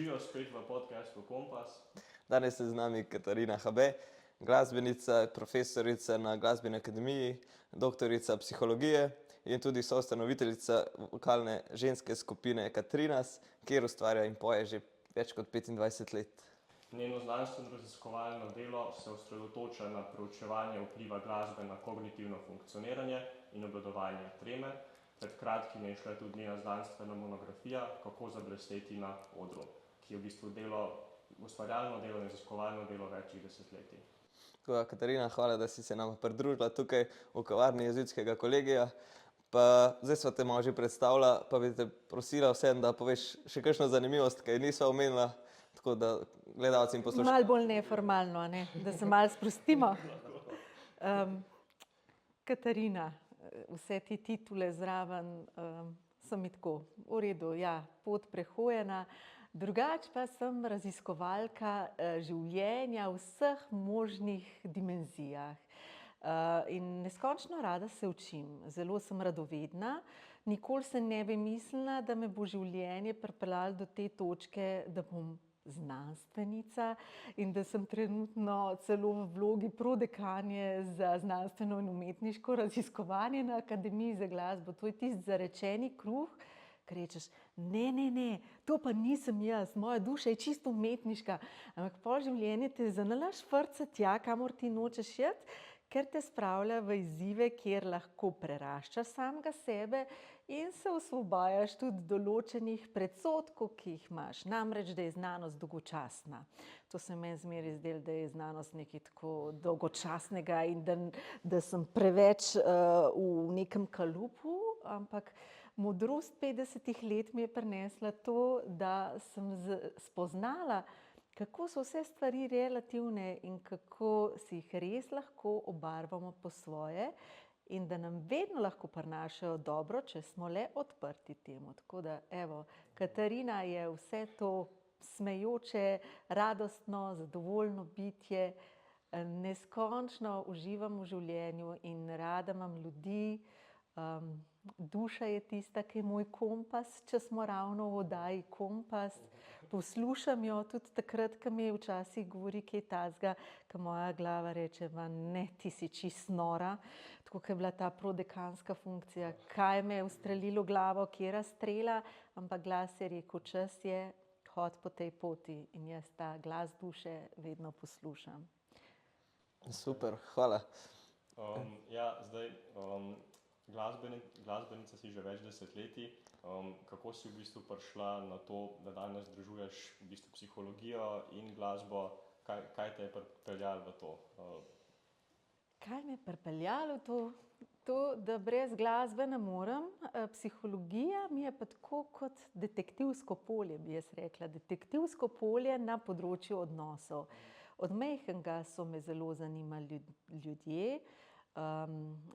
Živijo spet v podcastu Kompas. Danes je z nami Katarina Habe, glasbenica, profesorica na Glasbeni akademiji, doktorica psihologije in tudi soustanoviteljica vokalne ženske skupine Katrinas, kjer ustvarja in poje že več kot 25 let. Njeno znanstveno-raziskovalno delo se osredotoča na preučevanje vpliva glasbe na kognitivno funkcioniranje in obvladovanje treme. Pred kratkim je izšla tudi njena znanstvena monografija Kako zablesteti na odru, ki je v bistvu ustvarjalno delo in raziskovalno delo večjih desetletij. Katarina, hvala, da si se nam pridružila tukaj v kavarni Jezuitskega kolegija. Pa zdaj sva te malo že predstavila, pa bi te prosila vsem, da poveš še kakšno zanimivost, ki nisva omenila, tako da gledalci in poslušalci. Malo bolj neformalno, ne? Da se malo sprostimo. Katarina, vse ti titule zraven so mi tako v redu, ja, pot prehojena. Drugače pa sem raziskovalka življenja v vseh možnih dimenzijah. In neskončno rada se učim. Zelo sem radovedna. Nikoli se ne bi mislila, da me bo življenje pripeljalo do te točke, da bom znanstvenica in da sem trenutno celo v vlogi prodekanje za znanstveno in umetniško raziskovanje na Akademiji za glasbo. To je tisti zarečeni kruh, ker rečeš, ne, to pa nisem jaz, moja duša je čisto umetniška. Ampak pol življenje te zanalaš frca tja, kamor ti nočeš iti, ker te spravlja v izzive, kjer lahko preraščaš samega sebe in se osvobajaš tudi določenih predsodkov, ki jih imaš. Namreč, da je znanost dolgočasna. To se meni zmeraj zdelo, da je znanost nekaj tako dolgočasnega in da sem preveč v nekem kalupu, ampak modrost 50 let mi je prinesla to, da sem spoznala, kako so vse stvari relativne in kako si jih res lahko obarvamo po svoje in da nam vedno lahko prinašajo dobro, če smo le odprti temu. Tako da, evo, Katarina je vse to smejoče, radostno, zadovoljno bitje, neskončno uživam v življenju in rada imam ljudi. Duša je tista, ki je moj kompas, če smo ravno v oddaji Kompas. Poslušam jo tudi takrat, ko mi včasih govori kaj takega, ko moja glava reče, ne, ti si čisto nora. Tako kot je bila ta prodekanska funkcija, kaj me je ustrelilo glavo, katera strela, ampak glas je rekel, čas je, hod po tej poti in jaz ta glas duše vedno poslušam. Super, hvala. Glasbenica si že več desetletij. Kako si v bistvu prišla na to, da danes združuješ v bistvu psihologijo in glasbo? Kaj te je pripeljalo v to? Kaj me je pripeljalo v to? To, da brez glasbe ne morem. Psihologija mi je pa tako kot detektivsko polje, bi jaz rekla. Detektivsko polje na področju odnosov. Od majhnega so me zelo zanimali ljudje.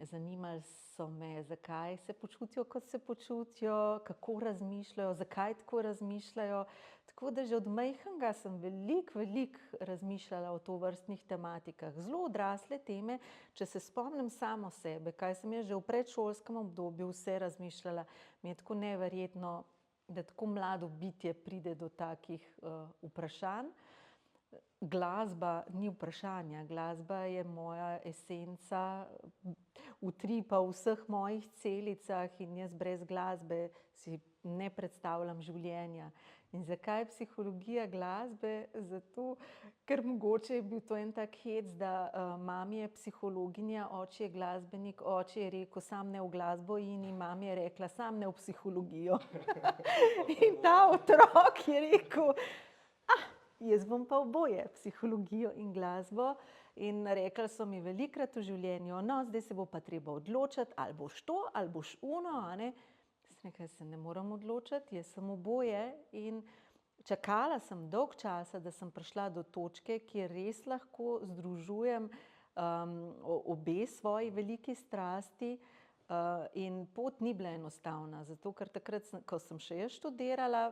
Zanimali so me, zakaj se počutijo, kot se počutijo, kako razmišljajo, zakaj tako razmišljajo. Tako da že od majhnega sem veliko razmišljala o tovrstnih tematikah. Zelo odrasle teme, če se spomnim samo sebe, kaj sem jaz že v predšolskem obdobju vse razmišljala, mi je tako neverjetno, da tako mlado bitje pride do takih vprašanj. Glasba ni vprašanja, glasba je moja esenca, utripa v vseh mojih celicah in jaz brez glasbe si ne predstavljam življenja. In zakaj psihologija glasbe? Zato, ker mogoče je bil to en tak hec, da mami je psihologinja, oče je glasbenik, oče je rekel, sam ne v glasbo in mami je rekla, sam ne v psihologijo. In ta otrok je rekel, jaz bom pa oboje, psihologijo in glasbo. In rekli so mi velikokrat v življenju, no, zdaj se bo pa treba odločiti, ali boš to, ali boš ono, a ne. Sem rekla, se ne moram odločiti, jaz sem oboje. In čakala sem dolg časa, da sem prišla do točke, kjer res lahko združujem obe svoji veliki strasti. In pot ni bila enostavna, zato ker takrat, ko sem še jaz študirala,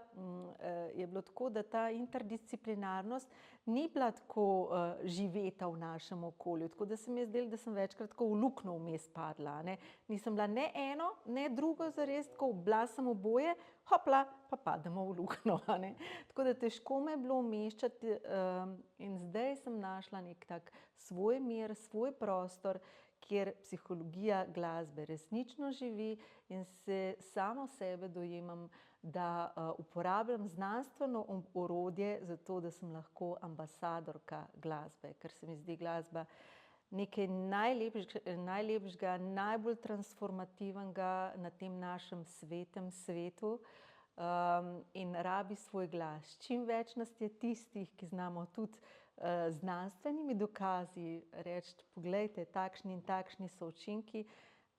je bilo tako, da ta interdisciplinarnost ni bila tako živeta v našem okolju. Tako da se mi je zdelo, da sem večkrat tako v luknjo vmes padla. Ne? Nisem bila ne eno, ne drugo zares, tako bila sem oboje, hopla, pa pademo v luknjo. Tako da težko me je bilo umeščati in zdaj sem našla nek tak svoj mir, svoj prostor, kjer psihologija glasbe resnično živi in se samo sebe dojemam, da uporabljam znanstveno orodje za to, da sem lahko ambasadorka glasbe, ker se mi zdi glasba nekaj najlepšega, najbolj transformativnega na tem našem svetem svetu in rabi svoj glas. Čim več nas je tistih, ki znamo tudi znanstvenimi dokazi reči, poglejte, takšni in takšni so učinki,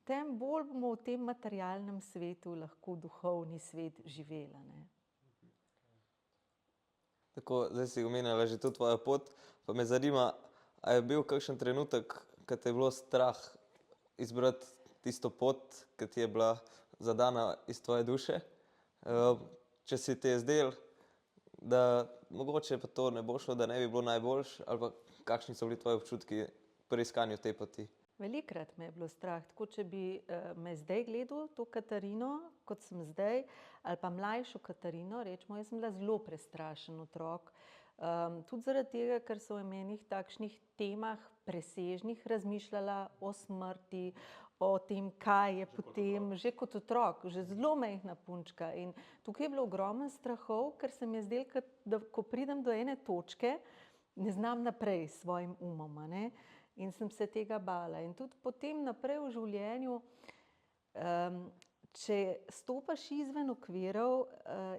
tem bolj bomo v tem materialnem svetu lahko duhovni svet živela. Ne? Tako, zdaj si omenjala že to tvojo pot, pa me zanima, a je bil kakšen trenutek, ko te je bilo strah izbrati tisto pot, ki ti je bila zadana iz tvoje duše? Če si te je zdel, da mogoče pa to ne bo šlo, da ne bi bilo najboljše, ali pa kakšni so bili tvoji občutki pri iskanju te poti? Velikokrat me je bilo strah, tako če bi me zdaj gledal, to Katarino, kot sem zdaj, ali pa mlajšo Katarino, rečemo, jaz sem bila zelo prestrašen otrok. Tudi zaradi tega, ker so v enih takšnih temah presežnih razmišljala o smrti, o tem, kaj je potem, že kot otrok, že zelo majhna punčka. In tukaj je bilo ogromno strahov, ker se mi je zdelo, da ko pridem do ene točke, ne znam naprej s svojim umom. Ne? In sem se tega bala. In tudi potem naprej v življenju, če stopaš izven okvirov,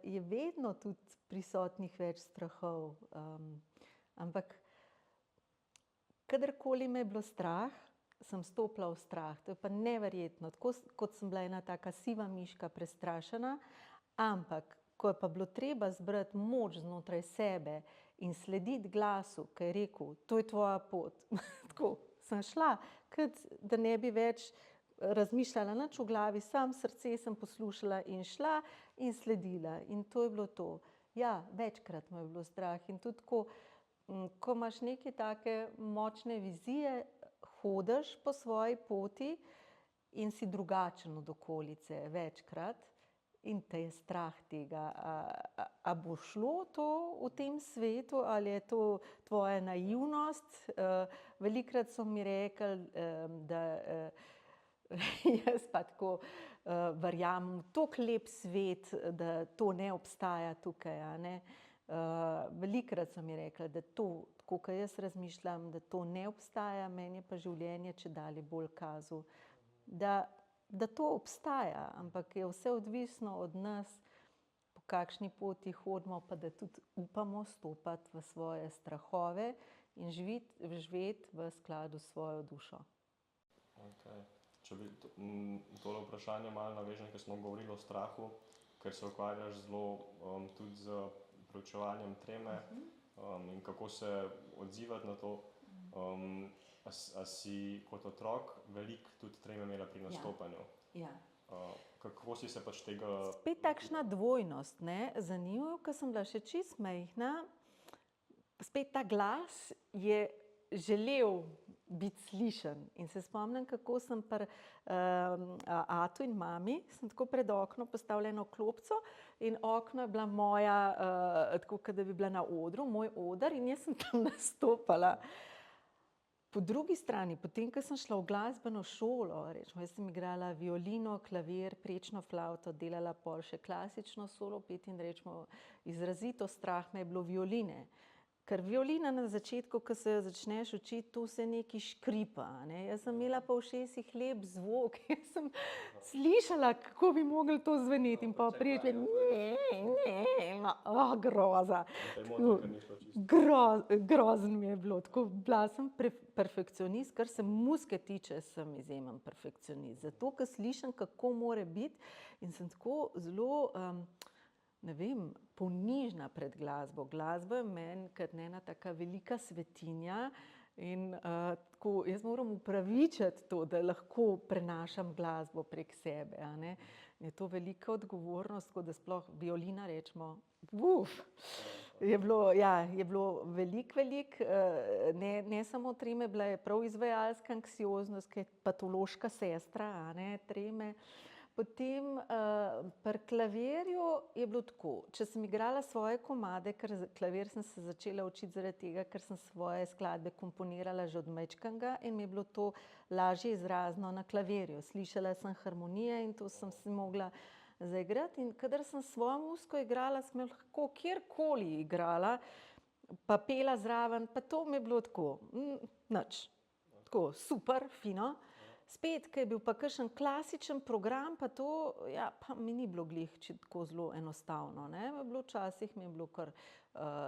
je vedno tudi prisotnih več strahov. Ampak kadarkoli me je bilo strah, sem stopila v strah. To je pa neverjetno, tako kot sem bila ena taka siva miška prestrašena, ampak ko je pa bilo treba zbrati moč znotraj sebe in slediti glasu, ki je rekel, to je tvoja pot. Tako sem šla, kot da ne bi več razmišljala nič v glavi, sam srce sem poslušala in šla in sledila. In to je bilo to. Ja, večkrat me je bilo strah in tudi ko imaš neke take močne vizije, hodiš po svoji poti in si drugačen od okolice večkrat in te je strah tega, a bo šlo to v tem svetu ali je to tvoja naivnost. Velikokrat so mi rekli, da jaz pa tako verjamem, toliko lep svet, da to ne obstaja tukaj. A ne? Velikokrat so mi rekli, da to, tako kot jaz razmišljam, da to ne obstaja, meni je pa življenje čedalje bolj kazalo, da to obstaja, ampak je vse odvisno od nas, po kakšni poti hodimo, pa da tudi upamo stopati v svoje strahove in živeti v skladu s svojo dušo. Okay. Če bi tole vprašanje malo navežem, ker smo govorili o strahu, ker se ukvarjaš zelo tudi z preučevanjem treme in kako se odzivati na to. A si kot otrok veliko tudi treme imela pri nastopanju? Ja. Kako si se pač tega... Spet takšna dvojnost, ne? Zanimivo, ko sem bila še čisto majhna, spet ta glas je želel biti slišen. In se spomnim, kako sem pri atu in mami, sem tako pred okno postavila eno klopco in okno je bila moja, tako kot da bi bila na odru, moj oder in jaz sem tam nastopala. Po drugi strani, potem, ko sem šla v glasbeno šolo, rečemo, jaz sem igrala violino, klavir, prečno flavto, delala pol še klasično solo pet in rečemo, izrazito strah me je bilo violine. Ker violina na začetku, ko se jo začneš učiti, to se nekaj škripa. Ne? Jaz sem imela pa v ušesih lep zvok, jaz sem slišala, kako bi moglo to zveneti in pa prije, groza. Grozen mi je bilo. Tako, bila sem perfekcionist, kar se muzike tiče, sem izjemen perfekcionist. Zato, ker slišim, kako mora biti in sem tako zelo... ne vem, ponižna pred glasbo. Glasba je meni kot ena taka velika svetinja In tako, jaz moram upravičiti to, da lahko prenašam glasbo prek sebe, a ne. Je to velika odgovornost, tako da sploh violina rečemo, je bilo veliko, ne samo treme, bila je prav izvajalska anksioznost, ki je patološka sestra, a ne, treme. Potem pri klavirju je bilo tako, če sem igrala svoje komade, ker klavir sem se začela učiti zaradi tega, ker sem svoje skladbe komponirala že od majčkega in mi je bilo to lažje izrazno na klavirju. Slišala sem harmonije in to sem si mogla zaigrati in kadar sem svojo muziko igrala, sem jo lahko kjerkoli igrala, pa pela zraven, pa to mi je bilo tako, nič, tako super, fino. Spet, ko je bil pa kakšen klasičen program, pa to, ja, pa mi ni bilo glih tako zelo enostavno, ne, včasih mi je bilo kar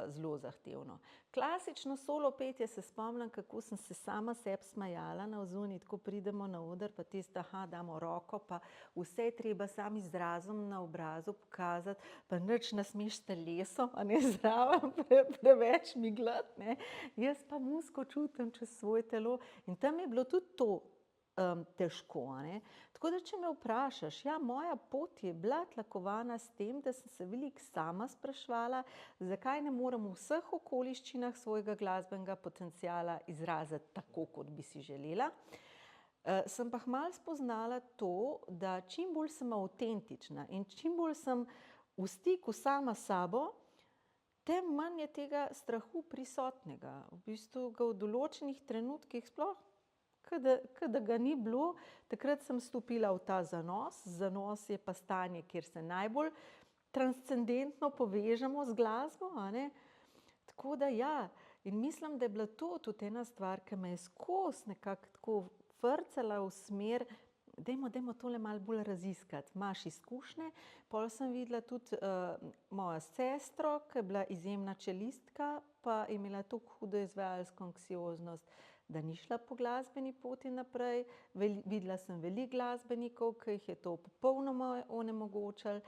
zelo zahtevno. Klasično solo petje se spomnim, kako sem se sama sebi smejala na zunaj, tako pridemo na oder, pa tisto, damo roko, pa vse je treba sam izrazom na obrazu pokazati, pa nič ne smeš s telesom, a ne zraven, preveč miglati, ne. Jaz pa muziko čutim čez svoje telo in tam je bilo tudi to težko, a ne. Tako da, če me vprašaš, ja, moja pot je bila tlakovana s tem, da sem se veliko sama spraševala, zakaj ne morem v vseh okoliščinah svojega glasbenega potenciala izraziti tako, kot bi si želela. Sem pa kmalu spoznala to, da čim bolj sem avtentična in čim bolj sem v stiku sama s sabo, tem manj je tega strahu prisotnega. V bistvu ga v določenih trenutkih sploh Ke da ga ni bilo, takrat sem stopila v ta zanos. Zanos je pa stanje, kjer se najbolj transcendentno povežemo z glasbo, a ne. Tako da ja, in mislim, da je bila to tudi ena stvar, ki me je skozi nekako tako frcala v smer, dajmo tole malo bolj raziskati. Imaš izkušnje, pol sem videla tudi mojo sestro, ki je bila izjemna čelistka, pa je imela tako hudo izvajalsko anksioznost, da ni šla po glasbeni poti naprej. Videla sem veliko glasbenikov, ki jih je to popolnoma onemogočilo.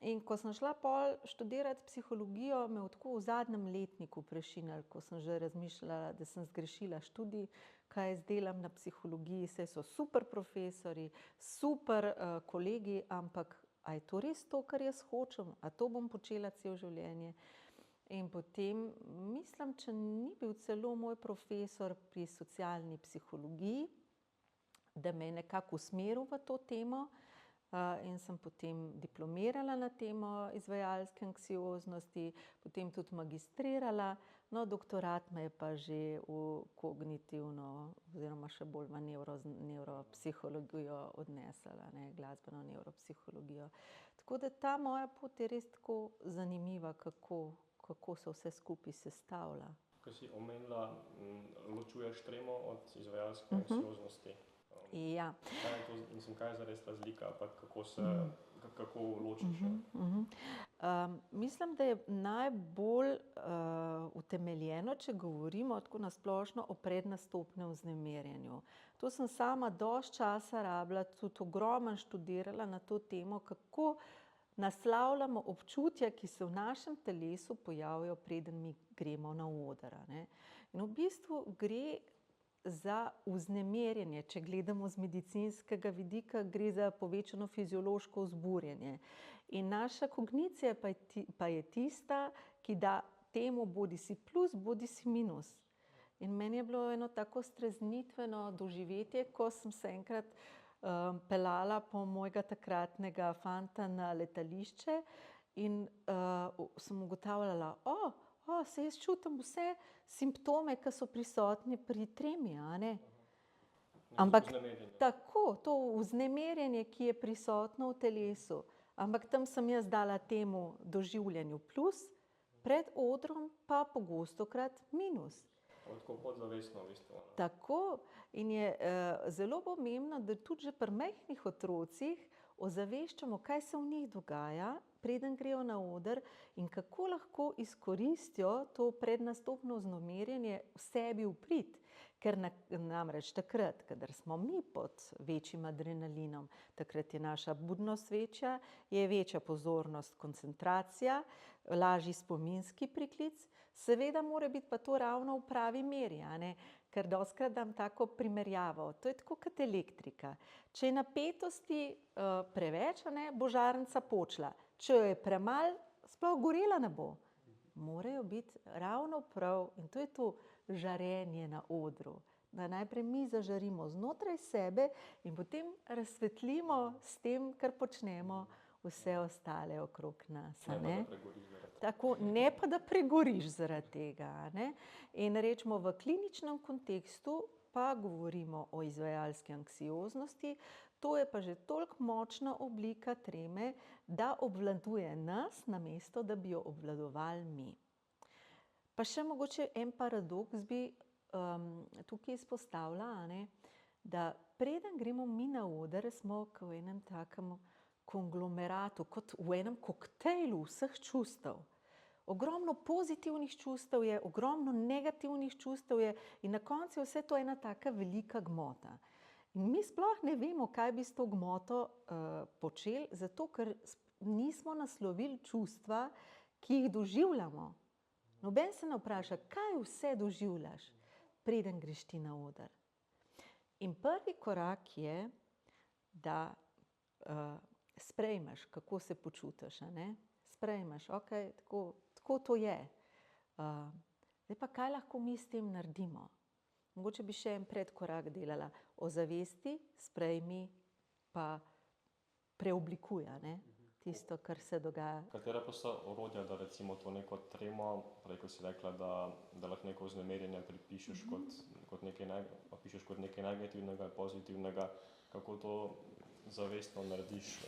In ko sem šla pol študirati psihologijo, me je tako v zadnjem letniku prešinilo, ko sem že razmišljala, da sem zgrešila študij, kaj jaz delam na psihologiji, saj so super profesorji, super kolegi, ampak a je to res to, kar jaz hočem? A to bom počela celo življenje? In potem, mislim, če ni bil celo moj profesor pri socialni psihologiji, da me je nekako usmeril v to temo in sem potem diplomirala na temo izvajalske anksioznosti, potem tudi magistrirala, no, doktorat me je pa že v kognitivno oziroma še bolj v nevropsihologijo odnesla, ne, glasbeno nevropsihologijo. Tako da ta moja pot je res tako zanimiva, kako se vse skupaj sestavlja. Ko si omenila, ločuješ tremo od izvajalske anksioznosti. Ja. Kaj je zares razlika, pa kako ločiš? Mislim, da je najbolj utemeljeno, če govorimo tako na splošno o prednastopnem vznemirjenju. To sem sama dosti časa rabila, tudi ogromno študirala na to temo, kako naslavljamo občutja, ki se v našem telesu pojavijo, preden mi gremo na oder, a ne. In v bistvu gre za vznemirjenje, če gledamo z medicinskega vidika, gre za povečano fiziološko vzburjenje. In naša kognicija pa je tista, ki da temu bodisi plus, bodisi minus. In meni je bilo eno tako streznitveno doživetje, ko sem se enkrat peljala po mojega takratnega fanta na letališče in sem ugotavljala, saj jaz čutim vse simptome, ki so prisotni pri tremi, a ne. Ampak tako, to vznemirjenje, ki je prisotno v telesu, ampak tam sem jaz dala temu doživljanju plus, pred odrom pa pogostokrat minus. Tako podzavestno v bistvu. Tako, in je zelo pomembno, da tudi že pri majhnih otrocih ozaveščamo, kaj se v njih dogaja, preden grejo na oder in kako lahko izkoristijo to prednastopno vznemirjenje v sebi v prid. Ker namreč takrat, kadar smo mi pod večjim adrenalinom, takrat je naša budnost večja, je večja pozornost, koncentracija, lažji spominski priklic, Seveda mora biti pa to ravno v pravi meri, a ne? Ker dostikrat dam tako primerjavo. To je tako kot elektrika. Če je napetosti preveč, a ne, bo žarnica počela. Če jo je premalo, sploh gorela ne bo. Morajo biti ravno prav, in to je to žarenje na odru. Da najprej mi zažarimo znotraj sebe in potem razsvetlimo s tem, kar počnemo, vse ostale okrog nas. A ne? Tako, ne pa da pregoriš zaradi tega. A ne? In rečemo, v kliničnem kontekstu pa govorimo o izvajalski anksioznosti, to je pa že toliko močna oblika treme, da obvladuje nas, namesto da bi jo obvladovali mi. Pa še mogoče en paradoks bi tukaj izpostavila, a ne, da preden gremo mi na oder, smo kot v enem takem konglomeratu, kot v enem koktejlu vseh čustev. Ogromno pozitivnih čustev je, ogromno negativnih čustev je in na koncu je vse to ena taka velika gmota. In mi sploh ne vemo, kaj bi s to gmoto počeli, zato ker nismo naslovili čustva, ki jih doživljamo. Noben se ne vpraša, kaj vse doživljaš, preden greš ti na oder. In prvi korak je, da sprejmeš, kako se počutiš, a ne? Sprejmeš, okej, tako to je. Zdaj pa, kaj lahko mi s tem naredimo? Mogoče bi še en predkorak delala. Ozavesti, sprejmi, pa preoblikuj, a ne? Tisto, kar se dogaja. Katera pa so orodja, da recimo to neko tremo, prej ko si rekla, da lahko neko vznemirjenje pripišeš kot nekaj negativnega, pozitivnega, kako to zavestno narediš,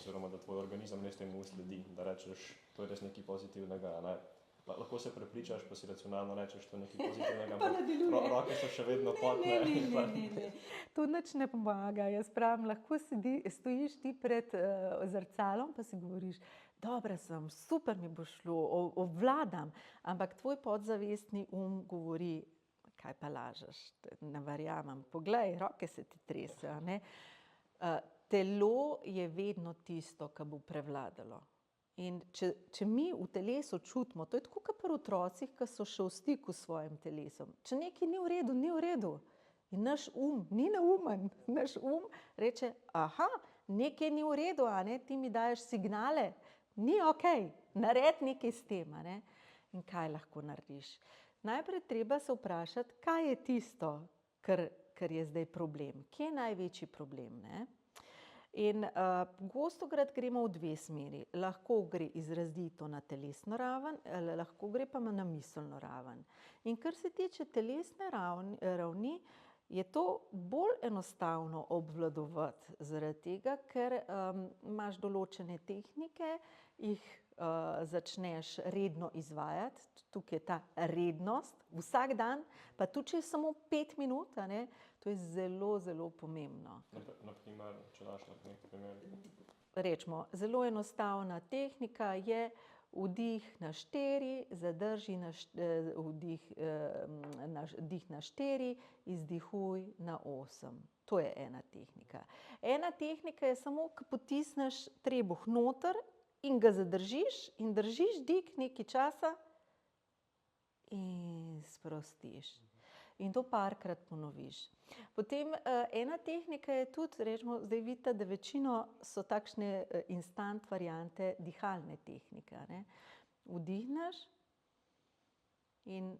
oziroma da tvoj organizem res temu sledi, da rečeš, to je res nekaj pozitivnega, a ne? Lahko se prepričaš, pa si racionalno rečeš, to je nekaj pozitivnega, ampak roke so še vedno potne. Ne. To nič ne pomaga. Jaz pravim, lahko stojiš ti pred zrcalom, pa si govoriš, dobra sem, super mi bo šlo, obvladam, ampak tvoj podzavestni govori, kaj pa lažeš, ne verjamem, poglej, roke se ti tresejo, a ne. Telo je vedno tisto, kar bo prevladalo. In če mi v telesu čutimo, to je tako kot pri otrocih, ki so še v stiku s svojim telesom. Če nekaj ni v redu, ni v redu. In naš ni neumen, naš reče, aha, nekaj ni v redu, a ne, ti mi daješ signale, ni okej, naredi nekaj s tem, a ne. In kaj lahko narediš? Najprej treba se vprašati, kaj je tisto, kar je zdaj problem. Kje je največji problem, ne? In pogostokrat gremo v dve smeri. Lahko gre izrazito na telesno raven, lahko gre pa na miselno raven. In kar se tiče telesne ravni, je to bolj enostavno obvladovati, zaradi tega, ker imaš določene tehnike, jih začneš redno izvajati, tukaj je ta rednost, vsak dan, pa tudi če je samo 5 minut, a ne, to je zelo, zelo pomembno. Naprimer, če daš nekaj primer. Rečemo, zelo enostavna tehnika je vdih na 4, zadrži vdih na 4, izdihuj na 8. To je ena tehnika. Ena tehnika je samo, ko potisneš trebuh noter in ga zadržiš in držiš dih nekaj časa in sprostiš. In to parkrat ponoviš. Potem ena tehnika je tudi, rečemo, zdaj vidite, da večino so takšne instant variante dihalne tehnike, ne. Vdihneš in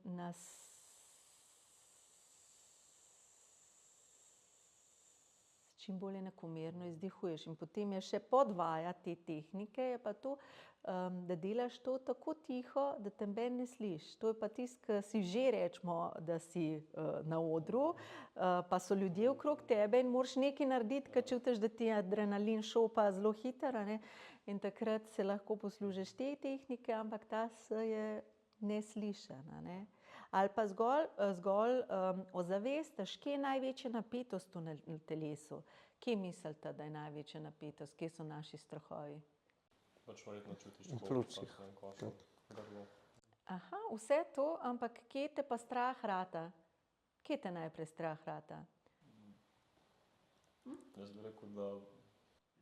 čim bolj enakomerno izdihuješ. In potem je še podvaja te tehnike, je pa to, da delaš to tako tiho, da te noben ne sliši. To je pa tisto, ki si že rečemo, da si na odru, pa so ljudje okrog tebe in moraš nekaj narediti, ker čutiš, da ti adrenalin šopa zelo hitro, a ne. In takrat se lahko poslužiš te tehnike, ampak ta se je neslišen, a ne. Ali pa zgolj ozavestiš, kje je največja napetost v telesu. Kje mislite, da je največja napetost, kje so naši strahovi? Pač verjetno čutiš V pljučih. grlo. Aha, vse to, ampak kje te pa strah rata? Kje te najprej strah rata? Jaz bi rekel, da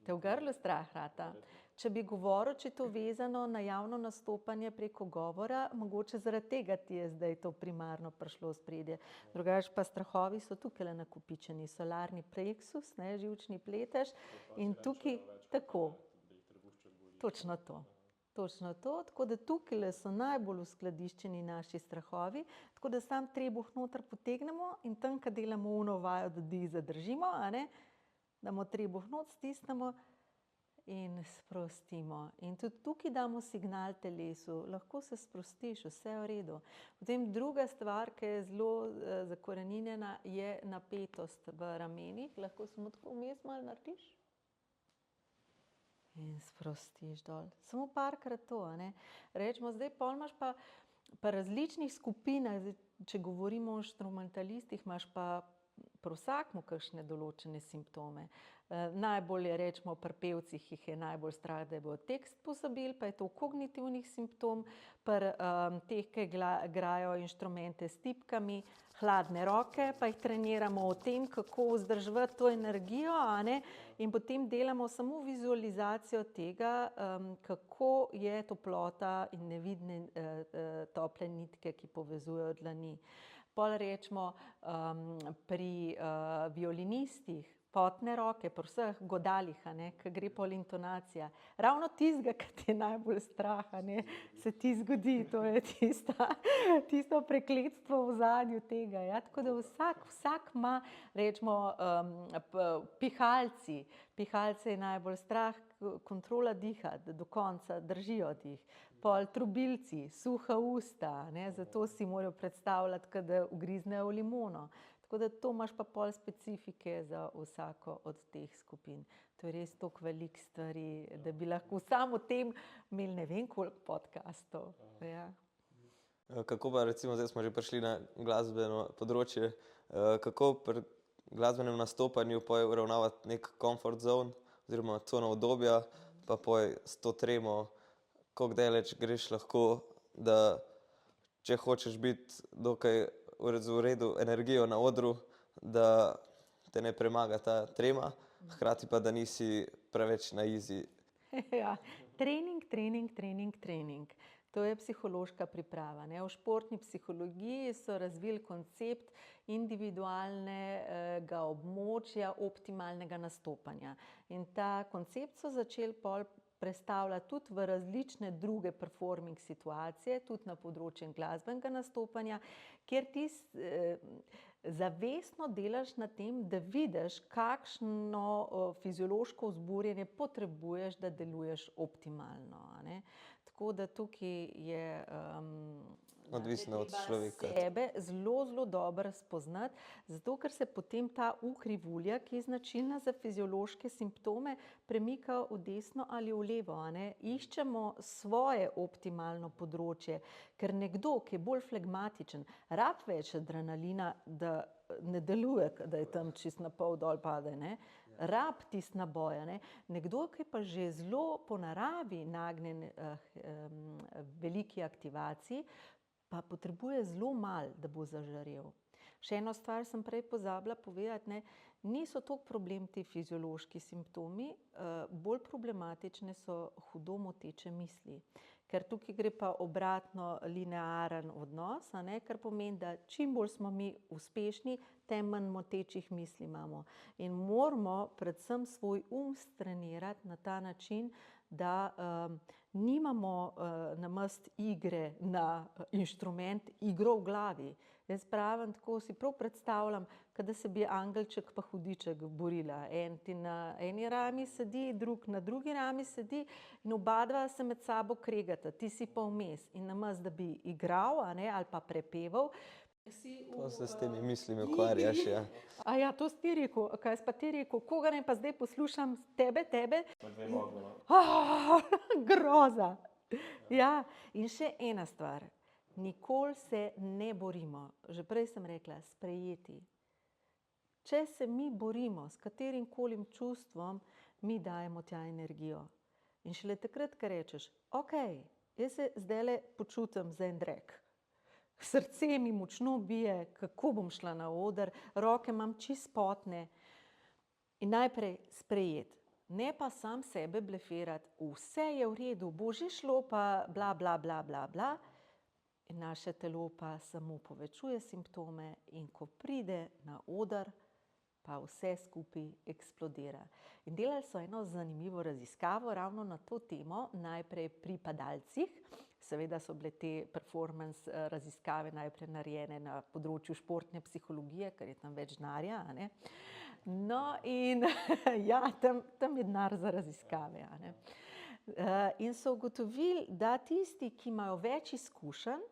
Te v grlu strah rata. Če bi govoril, če je to vezano na javno nastopanje preko govora, mogoče zaradi tega ti je zdaj to primarno prišlo v spredje. Drugače pa strahovi so tukaj nakopičeni, solarni pleksus, ne, živčni pletež in tukaj tako. Točno to. Točno to, tako da tukaj so najbolj uskladiščeni naši strahovi, tako da sam trebuh noter potegnemo in tam, ko delamo ono vajo, da dih zadržimo, a ne, damo trebuh not, stisnemo in sprostimo. In tudi tukaj damo signal telesu, lahko se sprostiš, vse je v redu. Potem druga stvar, ki je zelo zakoreninjena, je napetost v ramenih. Lahko samo tako vmes malo narediš. In sprostiš dol. Samo parkrat to, a ne. Rečemo, zdaj pol imaš pa različnih skupinah, zdaj, če govorimo o inštrumentalistih, imaš pa pri vsakmu kakšne določene simptome. Najbolj je, rečemo, pri pevcih jih je najbolj strah, da bodo tekst pozabili, pa je to kognitivnih simptom, pri teh, ki igrajo inštrumente s tipkami, hladne roke, pa jih treniramo o tem, kako vzdrževati to energijo, a ne, in potem delamo samo vizualizacijo tega, kako je toplota in nevidne tople nitke, ki povezujejo dlani. Pol rečemo pri violinistih, potne roke, pri vseh godalih, a ne, ko gre pol intonacija. Ravno tistega, ki te je najbolj strah, a ne, se ti zgodi, to je tisto prekletstvo v ozadju tega, ja, tako da vsak ima, rečemo, pihalce je najbolj strah, kontrola diha, da do konca držijo dih. Pol trubilci, suha usta, ne, zato si morajo predstavljati, kot da ugriznejo v limono. Tako da to imaš pa pol specifike za vsako od teh skupin. To je res toliko veliko stvari, da bi lahko samo o tem imeli ne vem koliko podcastov. Ja. Kako pa recimo, zdaj smo že prišli na glasbeno področje, kako pri glasbenem nastopanju poj uravnavati nek comfort zone oziroma cono udobja, pa poj s to tremo, koliko daleč greš lahko, da če hočeš biti dokaj v redu energijo na odru, da te ne premaga ta trema, hkrati pa, da nisi preveč na easy. Ja, trening. To je psihološka priprava, ne. V športni psihologiji so razvili koncept individualnega območja optimalnega nastopanja. In ta koncept so začeli pol prestavljati tudi v različne druge performing situacije, tudi na področju glasbenega nastopanja, kjer ti zavestno delaš na tem, da vidiš, kakšno fiziološko vzburjenje potrebuješ, da deluješ optimalno, a ne. Tako da tukaj je Odvisno od človeka. sebe zelo dobro spoznati, zato ker se potem ta krivulja, ki je značilna za fiziološke simptome, premika v desno ali v levo, a ne. Iščemo svoje optimalno področje, ker nekdo, ki je bolj flegmatičen, rab več adrenalina, da ne deluje, da je tam čisto na pol dol pade, ne. Rab tisti naboj, a ne. Nekdo, ki pa že zelo po naravi nagnjen veliki aktivaciji, pa potrebuje zelo malo, da bo zažarel. Še eno stvar sem prej pozabila povedati, ne, niso toliko problem ti fiziološki simptomi, bolj problematične so hudo moteče misli. Ker tukaj gre pa obratno linearen odnos, a ne, kar pomeni, da čim bolj smo mi uspešni, tem manj motečih misli imamo. In moramo predvsem svoj strenirati na ta način, da nimamo namesto igre na inštrument, igro v glavi. Jaz pravim, tako si prav predstavljam, kot da se bi angelček pa hudiček borila. En ti na eni rami sedi, drug na drugi rami sedi in obadva se med sabo kregata, ti si pa vmes. In namesto, da bi igral, a ne, ali pa prepeval, To se s temi mislimi ukvarjaš, ja. A ja, to si ti rekel, kaj si pa ti rekel, koga naj pa zdaj poslušam, tebe? Groza. Ja, in še ena stvar, nikoli se ne borimo, že prej sem rekla, sprejeti. Če se mi borimo s katerim koli čustvom, mi dajemo tja energijo. In šele takrat, ko rečeš, okej, jaz se zdajle počutim za en drek. Srce mi močno bije, kako bom šla na oder, roke imam čisto potne. In najprej sprejeti. Ne pa sam sebe blefirati, vse je v redu, bo že šlo pa bla, bla, bla, bla, bla. In naše telo pa samo povečuje simptome in ko pride na oder, pa vse skupaj eksplodira. In delali so eno zanimivo raziskavo ravno na to temo, najprej pri padalcih. Seveda so bile te performance raziskave najprej narejene na področju športne psihologije, ker je tam več denarja, a ne. No in ja, tam je denar za raziskave, a ne. In so ugotovili, da tisti, ki imajo več izkušenj,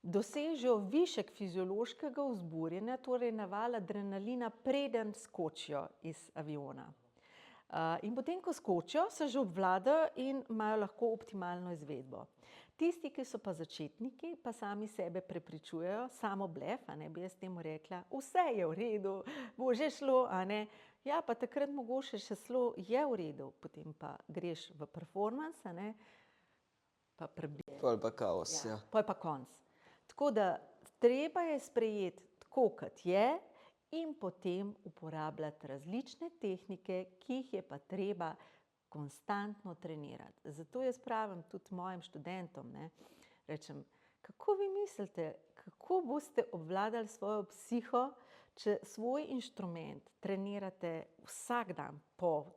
dosežejo višek fiziološkega vzburjenja, torej naval adrenalina, preden skočijo iz aviona. In potem, ko skočijo, se že obvladajo in imajo lahko optimalno izvedbo. Tisti, ki so pa začetniki, pa sami sebe prepričujejo, samo blef, a ne, bi jaz temu rekla, vse je v redu, bo že šlo, a ne. Ja, pa takrat mogoče še šlo, je v redu, potem pa greš v performance, a ne, pa prebiješ. Pol pa kaos, ja. Pol pa konc. Tako da treba je sprejeti tako, kot je, in potem uporabljati različne tehnike, ki jih je pa treba konstantno trenirati. Zato jaz pravim tudi mojim študentom, ne, rečem, kako vi mislite, kako boste obvladali svojo psiho, če svoj inštrument trenirate vsak dan,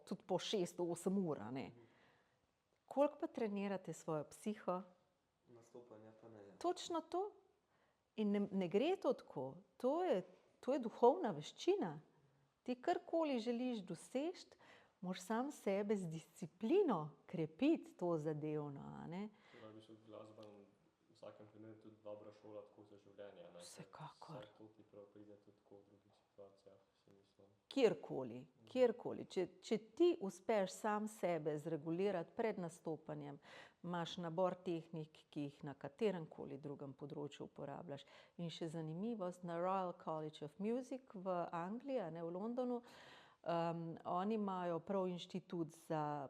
tudi po 6-8 ur, a ne? Koliko pa trenirate svojo psiho? Nastopanja pa ne. Točno to. In ne gre to tako. To je duhovna veščina. Ti karkoli želiš doseči, moraš sam sebe z disciplino krepiti to zadevno, a ne. Torej, v bistvu glasba v vsakem primeru tudi dobra šola tako za življenje, ne? Vsekakor. Vse to ti prav pride tudi tako v drugih situacijah, si mislim. Kjerkoli. Če ti uspeš sam sebe zregulirati pred nastopanjem, imaš nabor tehnik, ki jih na kateremkoli drugem področju uporabljaš. In še zanimivost, na Royal College of Music v Angliji, a ne, v Londonu, oni imajo prav inštitut za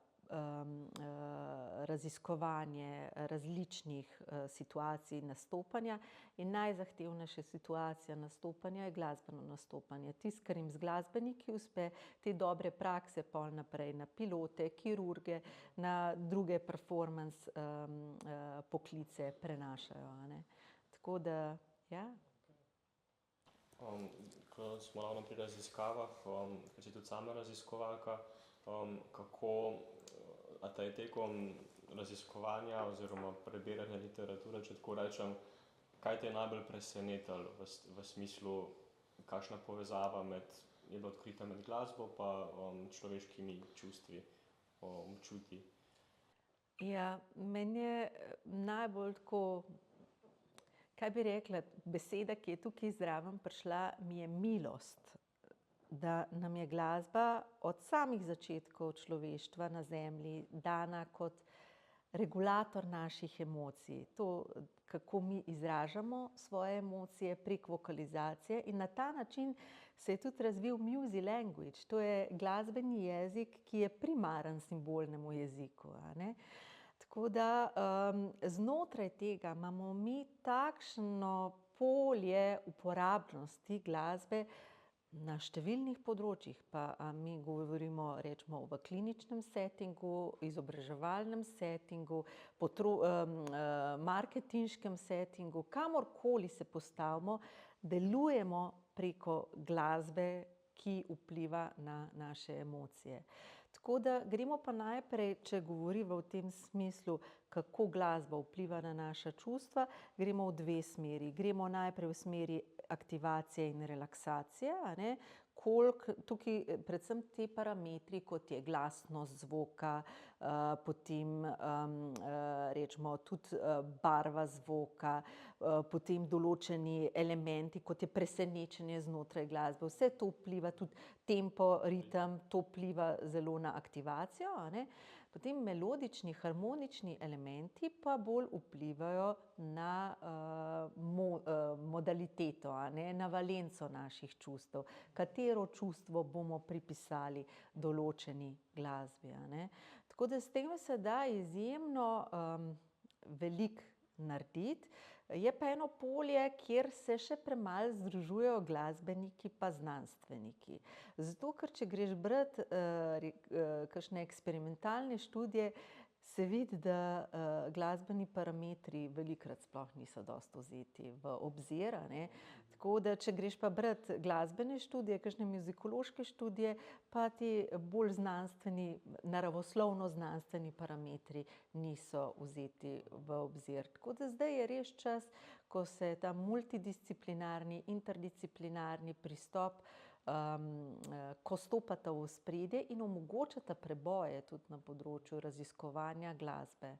raziskovanje različnih situacij nastopanja in najzahtevnejša situacija nastopanja je glasbeno nastopanje. Tisto, kar jim z glasbeniki uspe, te dobre prakse pol naprej na pilote, kirurge, na druge performance poklice prenašajo, a ne. Tako da, ja. Ko smo ravno pri raziskavah, ker si tudi sama raziskovalka, kako, a te je tekom raziskovanja oziroma prebiranja literature, če tako rečem, kaj te je najbolj presenetilo v smislu, kakšna povezava je bila odkrita med glasbo pa človeškimi čustvi, občutji? Ja, meni je najbolj tako, kaj bi rekla, beseda, ki je tukaj zraven prišla, mi je milost. Da nam je glasba od samih začetkov človeštva na zemlji dana kot regulator naših emocij. To, kako mi izražamo svoje emocije prek vokalizacije in na ta način se je tudi razvil music language. To je glasbeni jezik, ki je primaren simbolnemu jeziku, a ne. Tako da znotraj tega imamo mi takšno polje uporabnosti glasbe na številnih področjih, pa mi govorimo, rečemo, v kliničnem settingu, izobraževalnem settingu, marketinškem settingu, kamorkoli se postavimo, delujemo preko glasbe, ki vpliva na naše emocije. Tako da gremo pa najprej, če govoriva v tem smislu, kako glasba vpliva na naša čustva, gremo v dve smeri. Gremo najprej v smeri aktivacije in relaksacije, a ne. Tukaj predvsem ti parametri, kot je glasnost zvoka, potem rečemo tudi barva zvoka, potem določeni elementi, kot je presenečenje znotraj glasbe. Vse to vpliva, tudi tempo, ritem, to vpliva zelo na aktivacijo, a ne. Potem melodični, harmonični elementi pa bolj vplivajo na modaliteto, a ne, na valenco naših čustev. Katero čustvo bomo pripisali določeni glasbi, a ne. Tako da s tem se da izjemno veliko narediti. Je pa eno polje, kjer se še premalo združujejo glasbeniki pa znanstveniki. Zato, ker če greš brati kakšne eksperimentalne študije, se vidi, da glasbeni parametri velikokrat sploh niso dosti vzeti v obzir, a ne. Tako da, če greš pa brati glasbene študije, kakšne muzikološke študije, pa ti bolj znanstveni, naravoslovno-znanstveni parametri niso vzeti v obzir. Tako da zdaj je res čas, ko se ta multidisciplinarni, interdisciplinarni pristop, ko stopata v ospredje in omogočata preboje tudi na področju raziskovanja glasbe.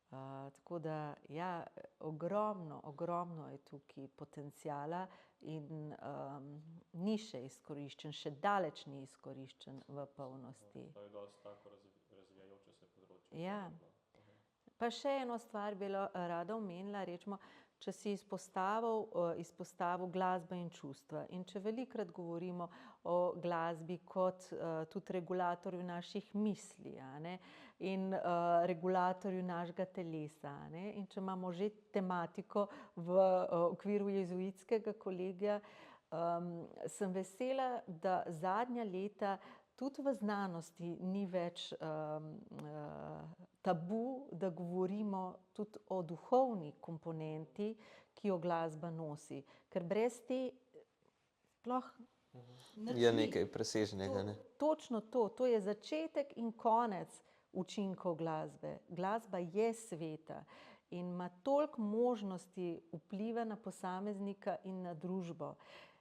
Tako da, ja, ogromno je tukaj potenciala in ni še izkoriščen, še daleč ni izkoriščen v polnosti. To je dosti tako razvijajoče se področje. Ja. Pa še eno stvar bi rada omenila, rečemo, če si izpostavil glasba in čustva. In če velikokrat govorimo o glasbi kot tudi regulatorju naših misli, a ne, in regulatorju našega telesa, a ne, in če imamo že tematiko v okviru jezuitskega kolegija, sem vesela, da zadnja leta tudi v znanosti ni več tabu, da govorimo tudi o duhovni komponenti, ki jo glasba nosi. Ker brez te sploh nič Je ni. nekaj presežnega, ne? Točno to je začetek in konec učinkov glasbe. Glasba je sveta in ima toliko možnosti vpliva na posameznika in na družbo.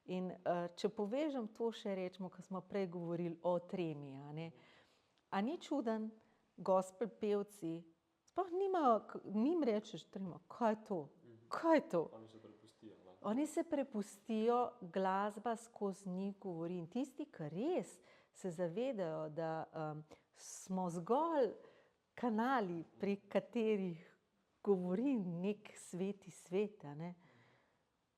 In če povežem to še, rečemo, ko smo prej govorili o tremi, a ne. A ni čuden, gospel pevci sploh nimajo, njim rečeš trema, kaj je to? Kaj je to? Oni se prepustijo, ne? Oni se prepustijo, glasba skozi njih govori. In tisti, ki res se zavedajo, da smo zgolj kanali, prek katerih govori nek sveti svet, a ne,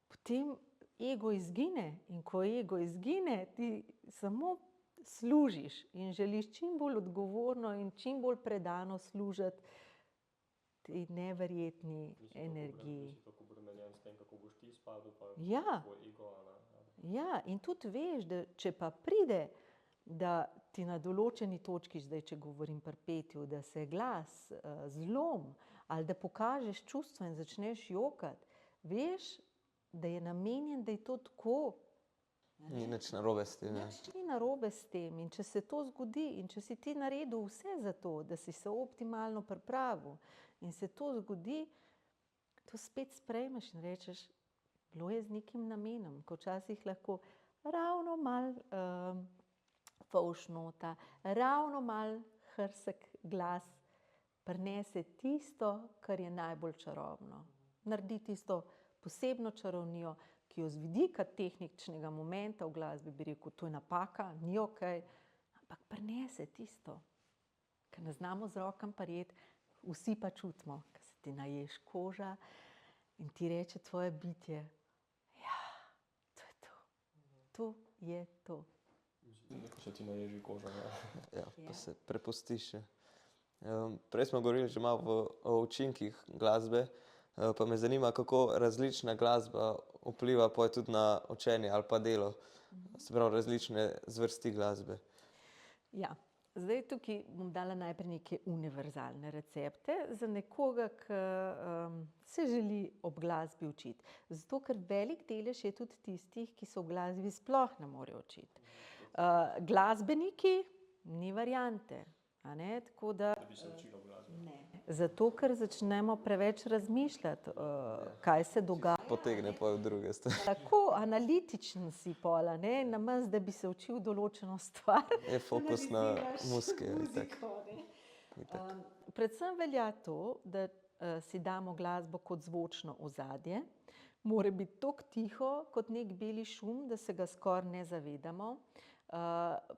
potem ego izgine. In ko ego izgine, ti samo služiš in želiš čim bolj odgovorno in čim bolj predano služiti tej neverjetni energiji. Si tako obremenjen s tem, kako boš ti izpadel, pa Ja. tvoj ego, a ne. Ja, in tudi veš, da če pa pride, da ti na določeni točki, zdaj če govorim pri petju, da se glas zlom ali da pokažeš čustva in začneš jokati, veš, da je namenjen, da je to tako. Ni nič narobe s tem, ne? Nič ni narobe s tem. In če se to zgodi in če si ti naredil vse za to, da si se optimalno pripravil in se to zgodi, to spet sprejmeš in rečeš, bilo je z nekim namenom, ko včasih lahko ravno malo fovš nota, ravno malo hrsek glas prinese tisto, kar je najbolj čarobno. Naredi tisto posebno čarovnijo, ki jo z vidika tehničnega momenta v glasbi bi rekel, to je napaka, ni okej, ampak prinese tisto, kar ne znamo z rokami prijeti, vsi pa čutimo, ko se ti naješ koža in ti reče tvoje bitje, ja, to je to. To je to. Ko se ti naježi koža, ne. Ja, pa se prepustiš. Prej smo govorili že malo o učinkih glasbe, pa me zanima, kako različna glasba vpliva pol tudi na učenje ali pa delo, se pravi različne zvrsti glasbe. Ja, zdaj tukaj bom dala najprej neke univerzalne recepte za nekoga, ki se želi ob glasbi učiti. Zato, ker velik delež je tudi tistih, ki se v glasbi sploh ne morejo učiti. Glasbeniki, ni variante, a ne, tako da Da bi se učilo glasbe. ne. Zato, ker začnemo preveč razmišljati, kaj se dogaja. Potegne pol v druge stvari. Tako analitičen si pol, a ne, namesto da bi se učil določeno stvar. Je fokus na analiziraš muske, itak. muziko, ne. Predvsem velja to, da si damo glasbo kot zvočno ozadje. Mora biti toliko tiho kot nek beli šum, da se ga skoraj ne zavedamo.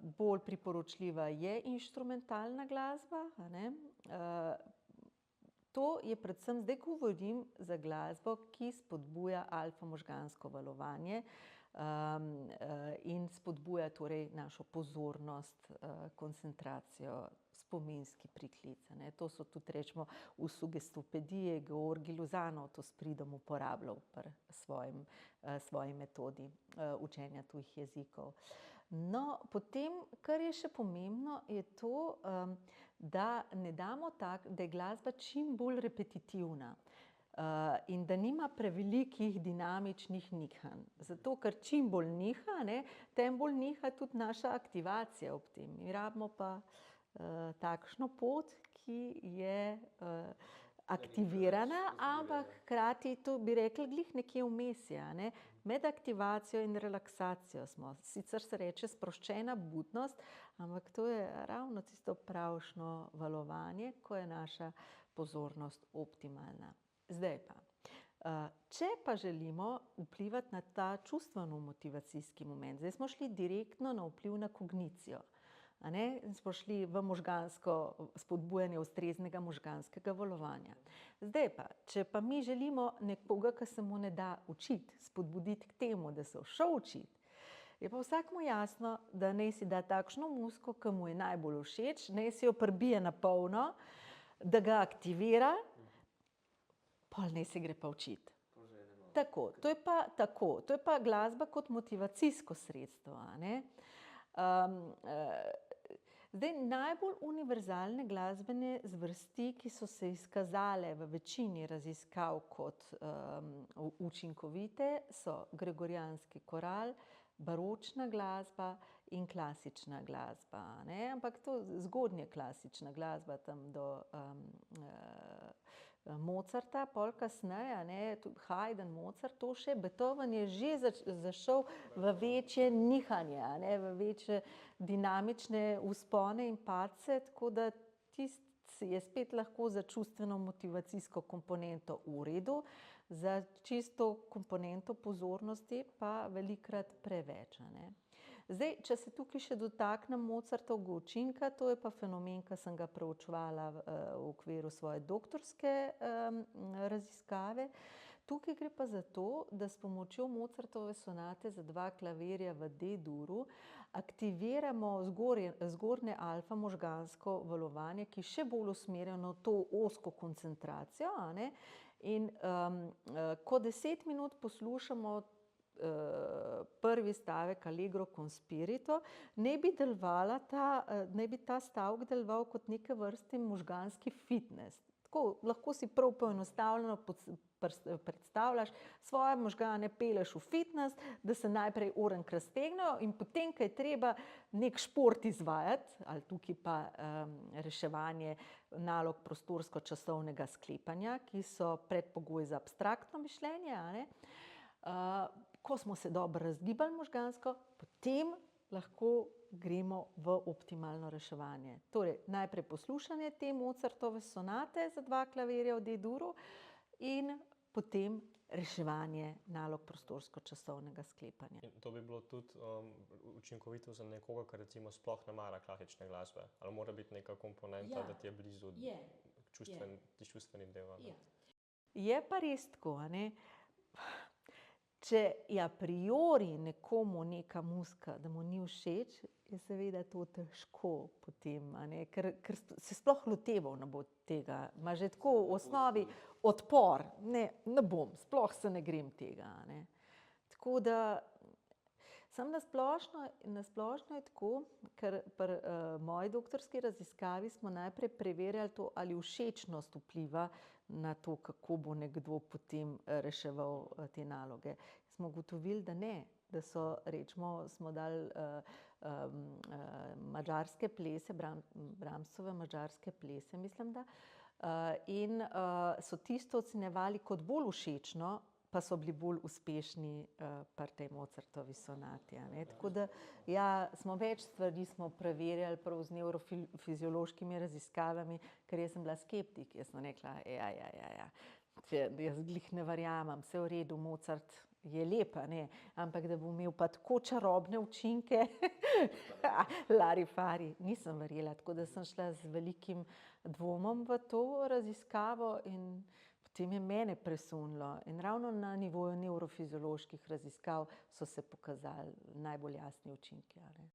Bolj priporočljiva je inštrumentalna glasba, a ne. to je predvsem, zdaj govorim za glasbo, ki spodbuja alfa možgansko valovanje in spodbuja torej našo pozornost, koncentracijo, spominski priklic. To so tudi, rečemo, v sugestopediji Georgij Luzanov to s pridom uporabljal pri svoji metodi učenja tujih jezikov. No, potem, kar je še pomembno, je to, da ne damo tako, da je glasba čim bolj repetitivna in da nima prevelikih dinamičnih nihanj. Zato, ker čim bolj niha, tem bolj niha tudi naša aktivacija ob tem. Mi rabimo pa takšno pot, ki je aktivirana, ampak hkrati, to bi rekli, glih nekje vmes je, med aktivacijo in relaksacijo smo. Sicer se reče sproščena budnost, ampak to je ravno tisto pravšnjo valovanje, ko je naša pozornost optimalna. Zdaj pa, če pa želimo vplivati na ta čustveno-motivacijski moment, zdaj smo šli direktno na vpliv na kognicijo, smo šli v možgansko spodbujanje ustreznega možganskega valovanja. Zdaj pa, če pa mi želimo nekoga, ki se mu ne da učiti, spodbuditi k temu, da se šel učiti, je pa vsakmu jasno, da naj si da takšno muziko, ki mu je najbolj všeč, naj si jo prbije na polno, da ga aktivira, pol naj se gre pa učiti. Tako, to je pa glasba kot motivacijsko sredstvo. Zdaj, najbolj univerzalne glasbene zvrsti, ki so se izkazale v večini raziskav kot učinkovite, so gregorijanski koral, baročna glasba in klasična glasba. Ampak to zgodnje klasična glasba tam do Mozarta, pol kasneje, tudi Haydn, Mozart, to še, Beethoven je že zašel v večje nihanje, v večje dinamične vzpone in padce, tako da tisti je spet lahko za čustveno-motivacijsko komponento v redu, za čisto komponento pozornosti pa velikokrat preveč. Zdaj, če se tukaj še dotaknem Mozartovega učinka, to je pa fenomen, ki sem ga preučevala v okviru svoje doktorske raziskave. Tukaj gre pa za to, da s pomočjo Mozartove sonate za 2 klavirja v D-duru aktiviramo zgornje alfa možgansko valovanje, ki še bolj usmerja na to ozko koncentracijo. In ko 10 minut poslušamo prvi stavek Allegro con spirito, naj bi ta stavek deloval kot neke vrste možganski fitness. Tako, lahko si prav poenostavljeno predstavljaš, svoje možgane pelješ v fitness, da se najprej orenk raztegnejo in potem, ko je treba nek šport izvajati, ali tukaj pa reševanje nalog prostorsko-časovnega sklepanja, ki so predpogoj za abstraktno mišljenje, ko smo se dobro razgibali možgansko, potem lahko gremo v optimalno reševanje. Torej, najprej poslušanje te Mozartove sonate za 2 klavirja v D-duru in potem reševanje nalog prostorsko-časovnega sklepanja. In to bi bilo tudi učinkovito za nekoga, ki recimo sploh ne mara klasične glasbe? Ali mora biti neka komponenta, da ti je blizu čustveni del? Je pa res tako, če je a priori nekomu neka muzika, da mu ni všeč, je seveda to težko potem, ker se sploh loteval ne bo tega. Ima že tako v osnovi odpor, ne bom, sploh se ne grem tega. Tako da, samo na splošno je tako, ker pri moji doktorski raziskavi smo najprej preverjali to, ali všečnost vpliva na to, kako bo nekdo potem reševal te naloge. Smo ugotovili, da ne, da so, rečemo, smo dali madžarske plese, Brahmsove madžarske plese, mislim da, in so tisto ocenjevali kot bolj všečno, pa so bili bolj uspešni pri tej Mozartovi sonati. Tako da, smo več stvari smo preverjali prav z nevrofiziološkimi raziskavami, ker jaz sem bila skeptik. Jaz sem rekla, jaz glih ne verjamem, vse v redu, Mozart je lepa, ne? Ampak da bo imel pa tako čarobne učinke, lari fari, nisem verjela, tako da sem šla z velikim dvomom v to raziskavo in potem je mene presunilo. In ravno na nivoju nevrofizioloških raziskav so se pokazali najbolj jasni učinki. A ne?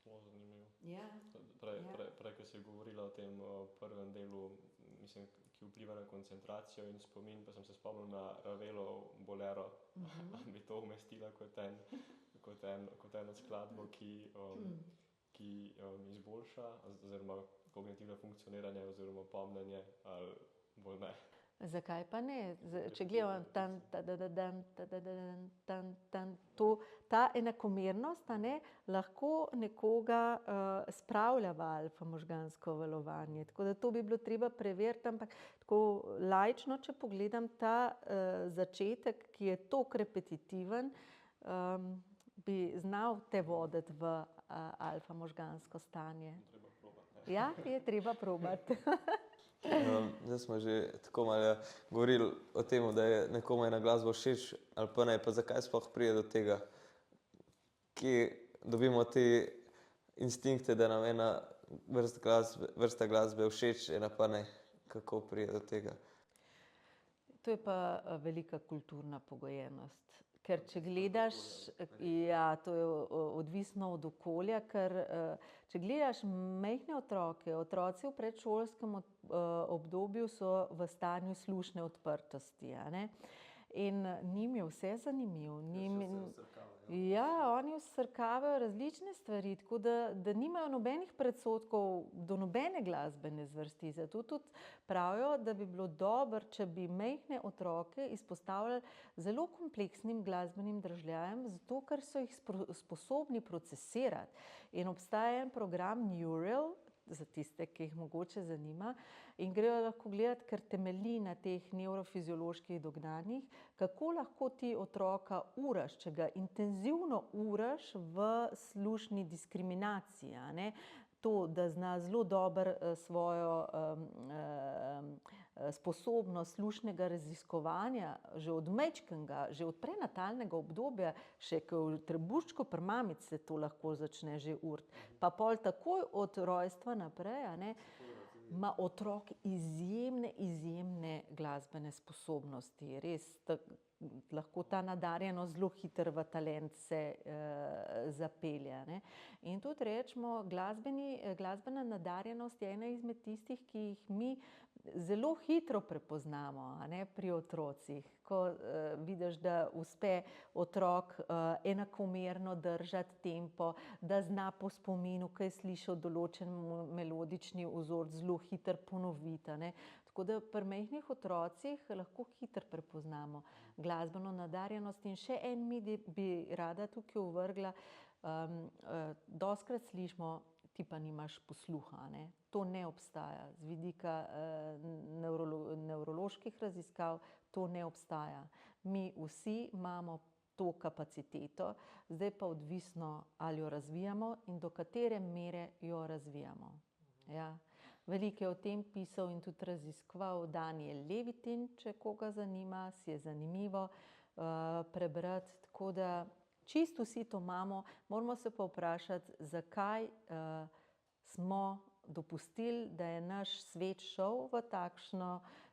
Zelo zanimivo. Ja. Prej, ko si govorila o tem prvem delu, mislim, ki vpliva na koncentracijo in spomin, pa sem se spomnil na Ravelov Bolero. Ali bi to umestila kot eno skladbo, ki izboljša oziroma kognitivno funkcioniranje oziroma pomnjenje, ali bolj ne? Zakaj pa ne? Če gledamo ta enakomernost, a ne, lahko nekoga spravlja v alfa možgansko valovanje. Tako da to bi bilo treba preveriti, ampak tako laično, če pogledam ta začetek, ki je toliko repetitiven, bi znal te voditi v alfa možgansko stanje. Treba probati, ne? Ja, je treba probati. Zdaj smo že tako malo govorili o tem, da je nekomu ena glasba všeč ali pa ne, pa zakaj sploh pride do tega? Kje dobimo te instinkte, da nam ena vrsta glasbe všeč, ena pa ne? Kako pride do tega? To je pa velika kulturna pogojenost. Ker če gledaš, ja, to je odvisno od okolja, ker če gledaš majhne otroke, otroci v predšolskem obdobju so v stanju slušne odprtosti, a ne? In njim je vse zanimivo. Ja, oni vsrkavajo različne stvari, tako da nimajo nobenih predsodkov do nobene glasbene zvrsti. Zato tudi pravijo, da bi bilo dobro, če bi majhne otroke izpostavljali zelo kompleksnim glasbenim dražljajem, zato ker so jih sposobni procesirati. In obstaja en program Neural, za tiste, ki jih mogoče zanima, in grejo lahko gledati, ker temelji na teh nevrofizioloških dognanjih, kako lahko ti otroka uraš, če ga intenzivno uraš v slušni diskriminaciji, a ne? To, da zna zelo dobro svojo sposobnost slušnega raziskovanja že od majčkenega, že od prenatalnega obdobja, še ko v trebuščku pri mamici se to lahko začne že uriti. Pa pol takoj od rojstva naprej, a ne, ima otrok izjemne glasbene sposobnosti. Res, lahko ta nadarjenost zelo hitro v talent se zapelje, ne. In tudi rečemo, glasbena nadarjenost je ena izmed tistih, ki jih mi zelo hitro prepoznamo, a ne, pri otrocih. Ko vidiš, da uspe otrok enakomerno držati tempo, da zna po spominu, ko je slišal določen melodični vzorc, zelo hitro ponoviti, a ne. Tako da pri majhnih otrocih lahko hitro prepoznamo glasbeno nadarjenost. In še en mit bi rada tukaj ovrgla. Dostikrat slišimo, ti pa nimaš posluha, ne. To ne obstaja. Z vidika nevroloških raziskav to ne obstaja. Mi vsi imamo to kapaciteto, zdaj pa odvisno, ali jo razvijamo in do katere mere jo razvijamo. Ja. Veliko je o tem pisal in tudi raziskoval Daniel Levitin, če koga zanima, si je zanimivo prebrati. Tako da čisto vsi to imamo, moramo se pa vprašati, zakaj smo dopustili, da je naš svet šel v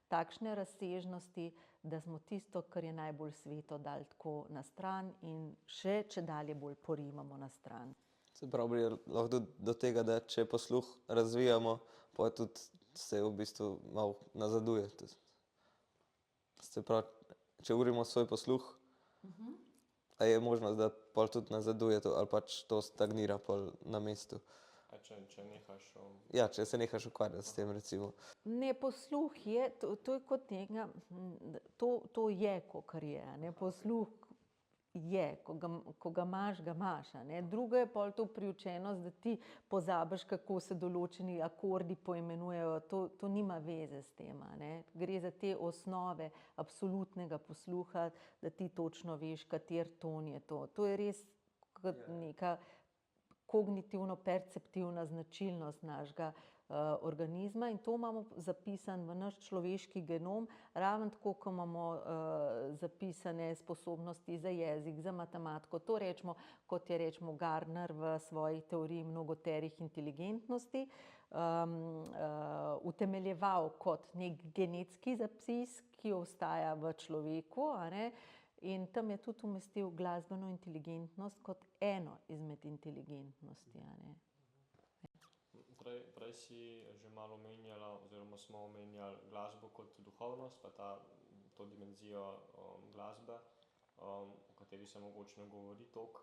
takšne razsežnosti, da smo tisto, kar je najbolj sveto, dali tako na stran in še čedalje bolj porimamo na stran. Se pravi, lahko do tega, da če posluh razvijamo, pa tudi se v bistvu malo nazaduje. Se pravi, če govorimo svoj posluh, a je možnost, da pol tudi nazaduje to, ali pač to stagnira pol na mestu? Če nehaš... Ja, če se nehaš ukvarjati s tem, recimo. Ne, posluh je, to je kot nekaj, to je, kakor je, ne, posluh je, ko ga imaš, a ne. Drugo je pol to priučenost, da ti pozabiš, kako se določeni akordi poimenujejo, to nima veze s tem, a ne. Gre za te osnove absolutnega posluha, da ti točno veš, kateri ton je to. To je res kot neka kognitivno-perceptivna značilnost našega organizma in to imamo zapisan v naš človeški genom, ravno tako, ko imamo zapisane sposobnosti za jezik, za matematiko. To rečemo, kot je rečemo Gardner v svoji teoriji mnogoterih inteligentnosti, utemeljeval kot nek genetski zapis, ki ostaja v človeku, a ne? In tam je tudi umestil glasbeno inteligentnost kot eno izmed inteligentnosti, a ne? Prej si že malo omenjala, oziroma smo omenjali glasbo kot duhovnost, pa to dimenzijo glasbe, o kateri se mogoče ne govori toliko.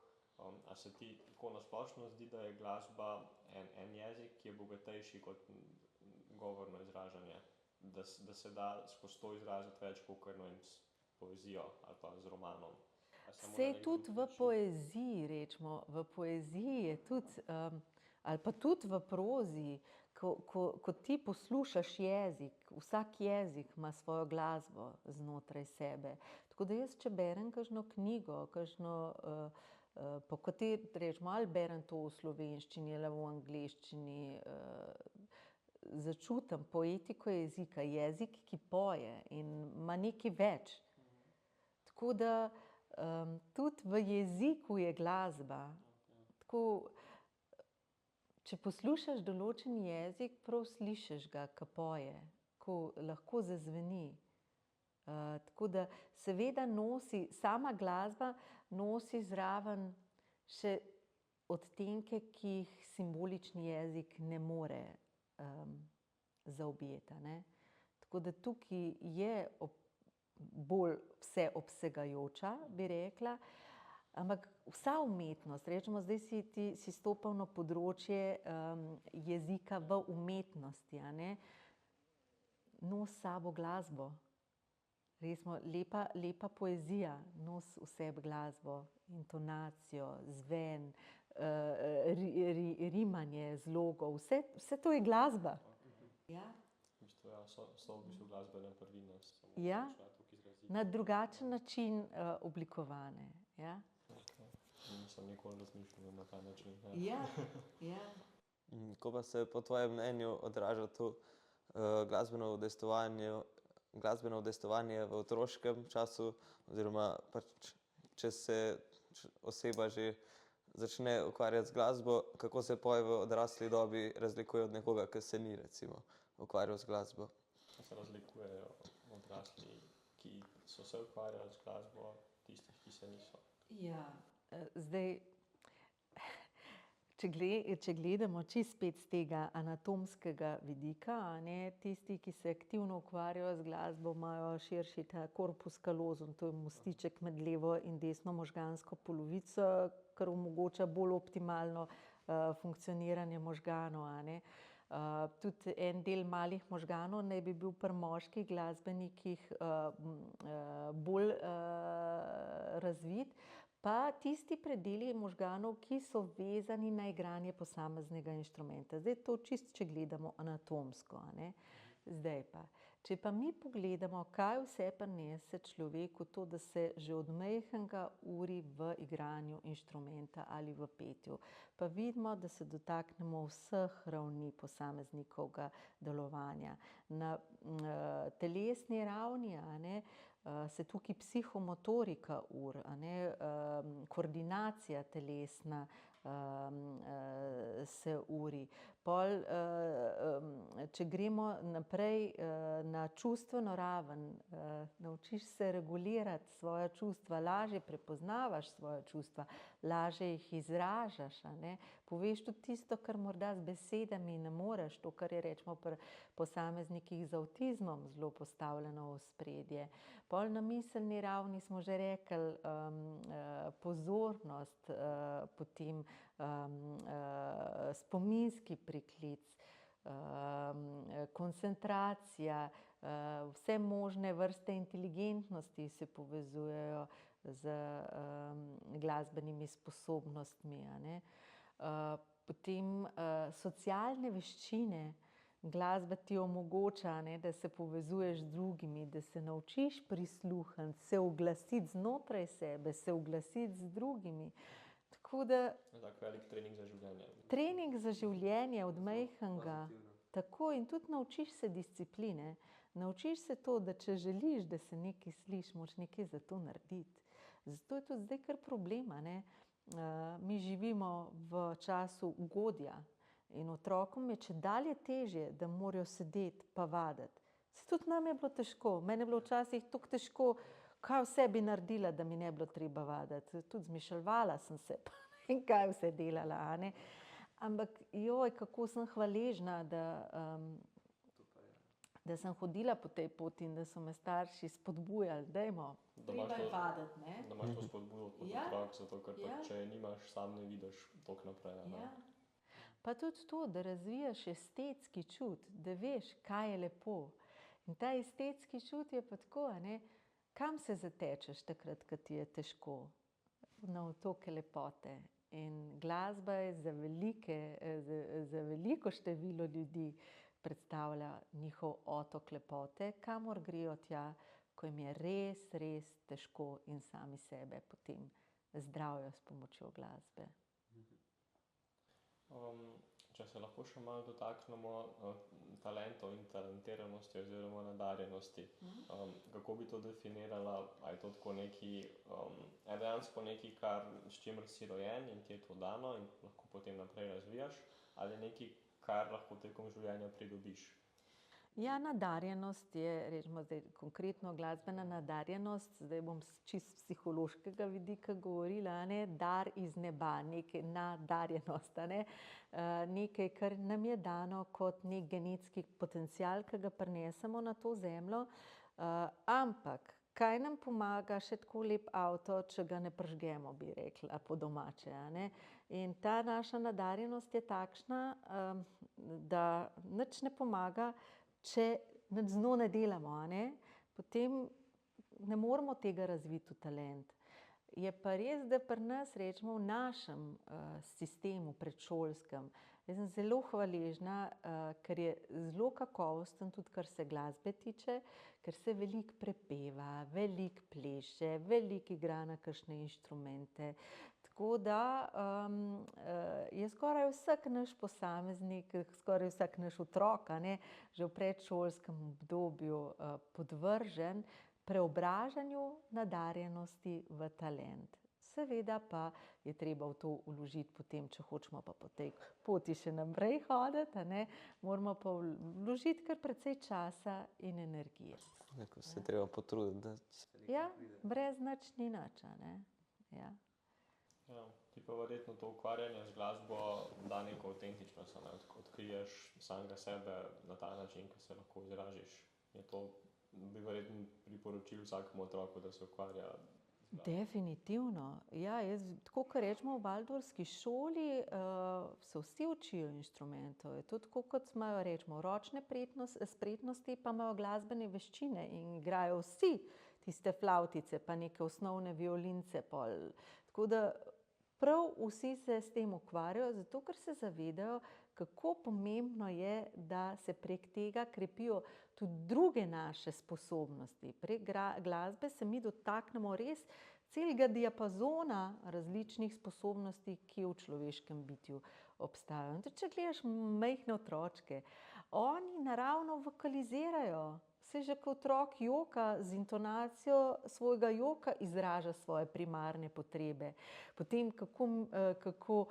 A se ti tako nasplošno zdi, da je glasba en jezik, ki je bogatejši kot govorno izražanje? Da se da skozi to izraziti več kot s poezijo ali pa z romanom? Saj tudi v poeziji, rečemo, v poeziji je tudi, ali pa tudi v prozi, ko ti poslušaš jezik, vsak jezik ima svojo glasbo znotraj sebe. Tako da jaz, če berem kakšno knjigo, po kateri rečemo, ali berem to v slovenščini ali v angleščini, začutim poetiko jezika, jezik, ki poje in ima nekaj več. Tako da tudi v jeziku je glasba. Tako, če poslušaš določen jezik, prav slišiš ga, ko poje, ko lahko zazveni. Tako da seveda nosi, sama glasba nosi zraven še odtenke, ki jih simbolični jezik ne more zaobjeti, a ne. Tako da tukaj je bolj vseobsegajoča, bi rekla, ampak vsa umetnost, rečemo, zdaj si stopal na področje jezika v umetnosti, a ne, nosi s sabo glasbo. Resmo, lepa poezija nosi v sebi glasbo, intonacijo, zven, rimanje zlogov, vse to je glasba. Ja. V bistvu, ja, so v bistvu glasbene prvine. Ja, na drugačen način oblikovane, ja. Nisem nikoli razmišljal na ta način. Ja, ja. Ko pa se po tvojem mnenju odraža to glasbeno udejstvovanje v otroškem času, oziroma pač, če se oseba že začne ukvarjati z glasbo, kako se poje v odrasli dobi razlikuje od nekoga, ki se ni recimo ukvarjal z glasbo? Kako se razlikujejo odrasli, ki so se ukvarjali z glasbo, tistih, ki se niso? Ja, zdaj, če gledamo čisto spet z tega anatomskega vidika, a ne, tisti, ki se aktivno ukvarjajo z glasbo, imajo širši ta corpus callosum, to je mostiček med levo in desno možgansko polovico, kar omogoča bolj optimalno funkcioniranje možganov, a ne. Tudi en del malih možganov naj bi bil pri moških glasbenikih bolj razvit, pa tisti predeli možganov, ki so vezani na igranje posameznega inštrumenta. Zdaj to čisto, če gledamo anatomsko, a ne. Zdaj pa, če pa mi pogledamo, kaj vse prinese človeku to, da se že od majhnega uri v igranju inštrumenta ali v petju, pa vidimo, da se dotaknemo vseh ravni posameznikovega delovanja. Na telesni ravni, a ne, se tukaj psihomotorika a ne, koordinacija telesna se uri. Pol, če gremo naprej na čustveno raven, naučiš se regulirati svoja čustva, lažje prepoznavaš svoja čustva, lažje jih izražaš, a ne. Poveš tudi tisto, kar morda z besedami ne moreš, to, kar je recimo pri posameznikih z avtizmom zelo postavljeno v ospredje. Pol na miselni ravni smo že rekli, pozornost, potem spominski priklic, koncentracija, vse možne vrste inteligentnosti se povezujejo z glasbenimi sposobnostmi, a ne. Potem socialne veščine, glasba ti omogoča, a ne, da se povezuješ z drugimi, da se naučiš prisluhniti, se oglasiti znotraj sebe, se oglasiti z drugimi. Tako da... Tak velik trening za življenje. Trening za življenje od majhnega. Tako in tudi naučiš se discipline. Naučiš se to, da če želiš, da se nekaj sliši, moraš nekaj za to narediti. Zato je tudi zdaj kar problema, ne. Mi živimo v času ugodja in otrokom je čedalje težje, da morajo sedeti pa vaditi. Se tudi nam je bilo težko. Meni je bilo včasih tako težko, kaj vse bi naredila, da mi ne bi bilo treba vaditi. Tudi zmišljevala sem se, pa ne vem, kaj vse delala, a ne. Ampak joj, kako sem hvaležna, da sem hodila po tej poti in da so me starši spodbujali, dajmo, treba je vaditi, ne. Da imaš to spodbudo kot Ja. otrok, zato ker Ja. pač, če je nimaš, sam ne vidiš toliko naprej. a ne. Ja. Pa tudi to, da razvijaš estetski čut, da veš, kaj je lepo. In ta estetski čut je pa tako, a ne, kam se zatečeš takrat, ko ti je težko? Na otoke lepote. In glasba je za veliko število ljudi predstavlja njihov otok lepote, kamor grejo tja, ko jim je res, res težko in sami sebe potem zdravijo s pomočjo glasbe. Če se lahko še malo dotaknemo talentov in talentiranosti oziroma nadarjenosti. Kako bi to definirala? A je to tako neki, je dejansko nekaj, s čimer si rojen in ti je to dano in lahko potem naprej razvijaš, ali je nekaj, kar lahko tekom življenja pridobiš? Ja, nadarjenost je, recimo zdaj konkretno glasbena nadarjenost, zdaj bom čisto z psihološkega vidika govorila, a ne, dar iz neba, nekaj nadarjenost, a ne, nekaj, kar nam je dano kot nek genetski potencial, ki ga prinesemo na to zemljo, ampak kaj nam pomaga še tako lep avto, če ga ne prižgemo, bi rekla po domače, a ne. In ta naša nadarjenost je takšna, da nič ne pomaga, če nič z njo ne delamo, a ne, potem ne moremo tega razviti v talent. Je pa res, da pri nas, recimo v našem sistemu predšolskem, jaz sem zelo hvaležna, ker je zelo kakovosten, tudi kar se glasbe tiče, ker se veliko prepeva, veliko pleše, veliko igra na kakšne inštrumente. Tako da je skoraj vsak naš posameznik, skoraj vsak naš otrok, a ne, že v predšolskem obdobju podvržen preobražanju nadarjenosti v talent. Seveda pa je treba v to vložiti potem, če hočemo pa po tej poti še naprej hoditi, a ne, moramo pa vložiti kar precej časa in energije. Neko se je treba potruditi, da Ja, brez nič ni nič, a ne. Ja. Ja, ti pa verjetno to ukvarjanje z glasbo da neko avtentičnost, a ne, odkriješ samega sebe na ta način, ko se lahko izražiš. Je to, bi verjetno priporočil vsakemu otroku, da se ukvarja z glasbo? Definitivno. Ja, jaz, tako kot rečemo v Waldorfski šoli, se vsi učijo inštrumentov. Je to tako, kot imajo, recimo, ročne spretnosti, pa imajo glasbene veščine in igrajo vsi tiste flavtice, pa neke osnovne violince pol. Tako da prav vsi se s tem ukvarjajo, zato ker se zavedajo, kako pomembno je, da se prek tega krepijo tudi druge naše sposobnosti. Prek glasbe se mi dotaknemo res celega diapazona različnih sposobnosti, ki v človeškem bitju obstajajo. In tudi če gledaš majhne otročke, oni naravno vokalizirajo. Saj že ko otrok joka, z intonacijo svojega joka izraža svoje primarne potrebe. Potem kako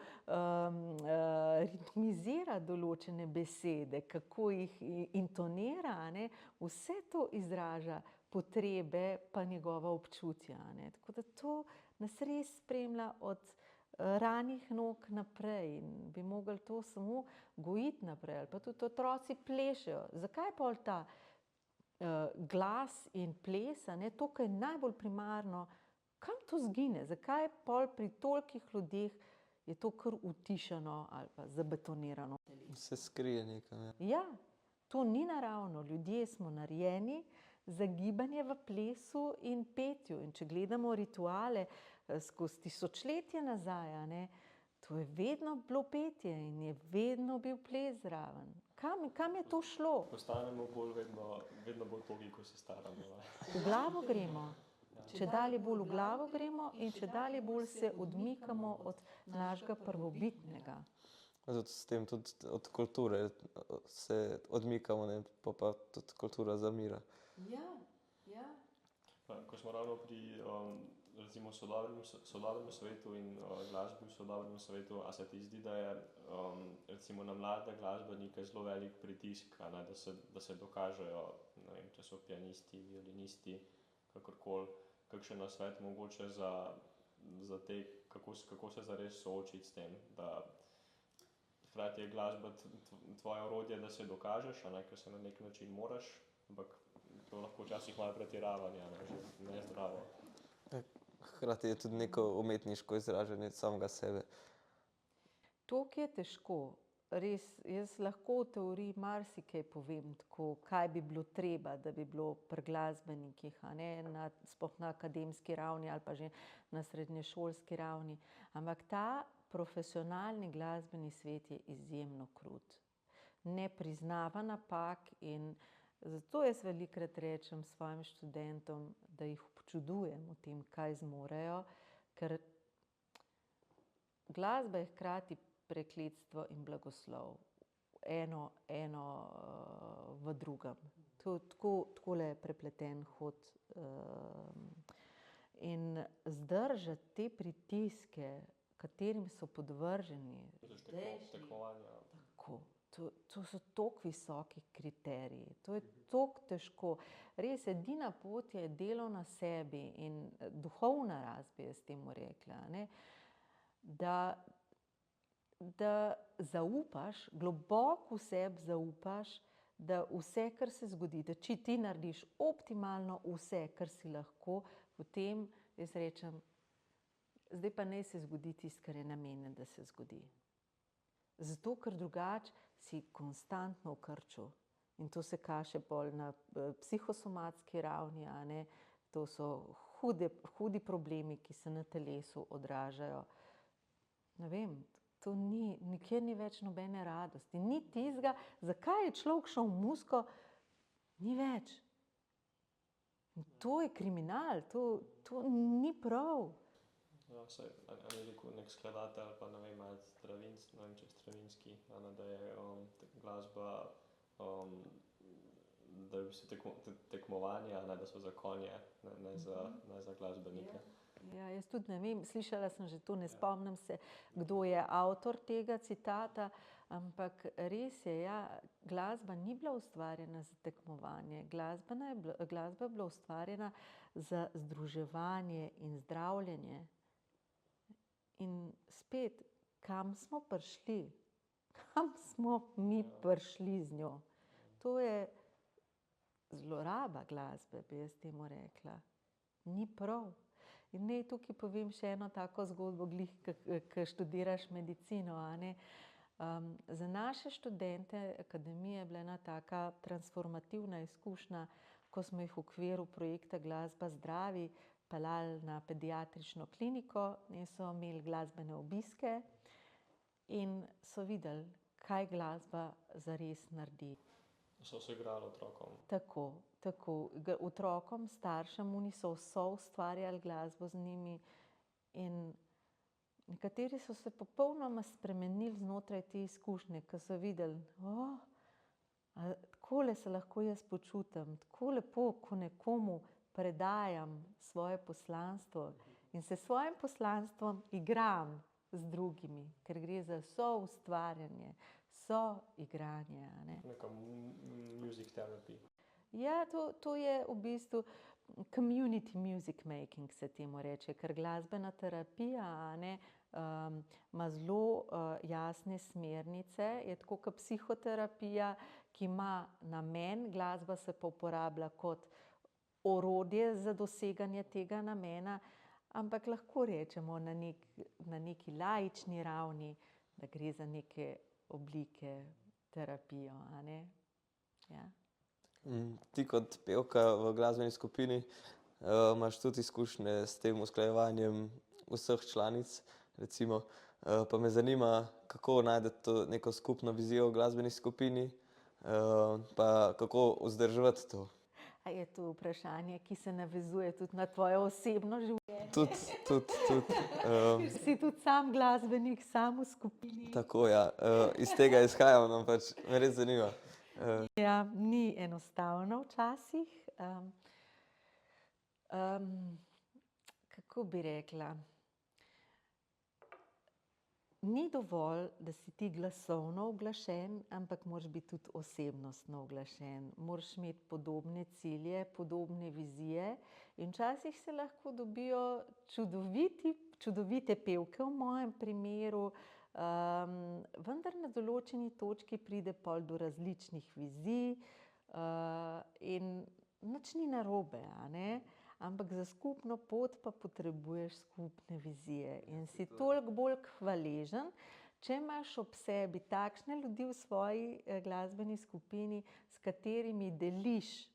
ritmizira določene besede, kako jih intonira, a ne, vse to izraža potrebe pa njegova občutja, a ne. Tako da to nas res spremlja od ranih nog naprej in bi mogli to samo gojiti naprej. Ali pa tudi otroci plešejo. Zakaj pol ta glas in ples, a ne, to, kar je najbolj primarno, kam to zgine? Zakaj pol pri tolikih ljudeh je to kar utišano ali pa zabetonirano? se skrije nekam. Ja. Ja, to ni naravno. Ljudje smo narejeni za gibanje v plesu in petju. In če gledamo rituale skozi tisočletje nazaj, a ne, to je vedno bilo petje in je vedno bil ples zraven. Kam je to šlo? Postanemo vedno bolj togi, ko se staramo. V glavo gremo. Čedalje bolj v glavo gremo in čedalje bolj se odmikamo od našega prvobitnega. Zato s tem tudi od kulture se odmikamo, ne, pa tudi kultura zamira. Ja, ja. Ko smo ravno pri recimo sodobnem svetu in glasbi v sodobnem svetu, a se ti zdi, da je recimo na mlade glasbenike zelo velik pritisk, a ne, da se dokažejo, ne vem, če so pianisti, violinisti, kakorkoli, kakšen nasvet mogoče za te, kako se zares soočiti s tem, da hkrati je glasba tvoje orodje, da se dokažeš, a ne, ker se na nek način moraš, ampak to lahko včasih malo pretiravanje, ne, že nezdravo. Hkrati je tudi neko umetniško izražanje samega sebe. To, ki je težko, res, jaz lahko v teoriji marsikaj povem, tako, kaj bi bilo treba, da bi bilo pri glasbenikih, a ne, sploh na akademski ravni ali pa že na srednješolski ravni. Ampak ta profesionalni glasbeni svet je izjemno krut. Ne priznava napak in zato jaz velikokrat rečem svojim študentom, da jih občudujem v tem, kaj zmorejo, ker glasba je hkrati prekletstvo in blagoslov. Eno v drugem. Takole je prepleten hod. In zdržati te pritiske, katerim so podvrženi. Tekmovanja. Tako. To so toliko visoki kriteriji, to je toliko težko. Res, edina pot je delo na sebi in duhovna rast, bi jaz temu rekla, ne? Da zaupaš, globoko v sebi zaupaš, da vse, kar se zgodi, da če ti narediš optimalno vse, kar si lahko, potem jaz rečem, zdaj pa naj se zgodi tisto, kar je namenjeno, da se zgodi. Zato, ker drugače si konstantno v krču in to se kaže bolj na psihosomatski ravni, a ne, to so hudi problemi, ki se na telesu odražajo. Ne vem, to ni, nikjer ni več nobene radosti, ni tistega, zakaj je človek šel v muziko, ni več. In to je kriminal, to ni prav. Ja, saj, ali je rekel nek skladatelj ali pa ne vem, ne vem, če je Stravinski, da je glasba, da je tekmovanje, da so za konje, ne za glasbenike. Ja, jaz tudi ne vem, slišala sem že to, ne spomnim se, kdo je avtor tega citata, ampak res je, ja, glasba ni bila ustvarjena za tekmovanje, glasba je bila ustvarjena za združevanje in zdravljenje. In spet, kam smo prišli? Kam smo mi prišli z njo? To je zloraba glasbe, bi jaz temu rekla. Ni prav. In naj tukaj povem še eno tako zgodbo, glih, ko študiraš medicino, a ne. Za naše študente akademije je bila ena taka transformativna izkušnja, ko smo jih v okviru projekta Glasba zdravi peljali na pediatrično kliniko in so imeli glasbene obiske in so videli, kaj glasba zares naredi. So se igrali otrokom. Tako. Otrokom, staršem, oni so ustvarjali glasbo z njimi in nekateri so se popolnoma spremenili znotraj te izkušnje, ko so videli, takole se lahko jaz počutim, tako lepo, ko nekomu predajam svoje poslanstvo in se svojim poslanstvom igram z drugimi, ker gre za soustvarjanje, soigranje. Neka music therapy. Ja, to je v bistvu community music making, se temu reče, ker glasbena terapija, a ne, ima zelo jasne smernice, je tako kot psihoterapija, ki ima namen, glasba se pa uporablja kot orodje za doseganje tega namena, ampak lahko rečemo na neki laični ravni, da gre za neke oblike terapijo, a ne? Ja. Ti kot pevka v glasbeni skupini imaš tudi izkušnje s tem usklajevanjem vseh članic, recimo, pa me zanima, kako najdete to neko skupno vizijo v glasbeni skupini, pa kako vzdrževati to? A je to vprašanje, ki se navezuje tudi na tvoje osebno življenje? Si tudi sam glasbenik, sam v skupini? Tako, ja. Iz tega izhajam, no, pač me res zanima. Ja, ni enostavno včasih. Kako bi rekla? Ni dovolj, da si ti glasovno uglašen, ampak moraš biti tudi osebnostno uglašen. Moraš imeti podobne cilje, podobne vizije in včasih se lahko dobijo čudovite pevke v mojem primeru, vendar na določeni točki pride pol do različnih vizij in nič ni narobe, a ne? Ampak za skupno pot pa potrebuješ skupne vizije in si toliko bolj hvaležen, če imaš ob sebi takšne ljudi v svoji glasbeni skupini, s katerimi deliš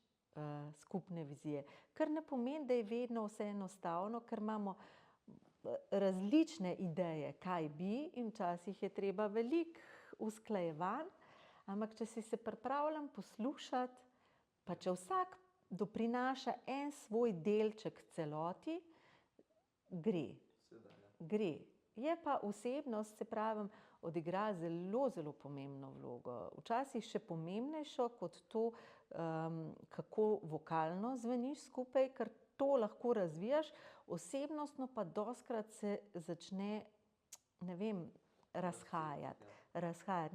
skupne vizije. Kar ne pomeni, da je vedno vse enostavno, ker imamo različne ideje, kaj bi, in včasih je treba veliko usklajevanj, ampak če si se pripravljen poslušati, pa če vsak doprinaša en svoj delček celoti, gre. Je pa osebnost, se pravim, odigra zelo, zelo pomembno vlogo. Včasih še pomembnejšo kot to, kako vokalno zveniš skupaj, ker to lahko razvijaš, osebnostno pa dostikrat se začne, ne vem, razhajati.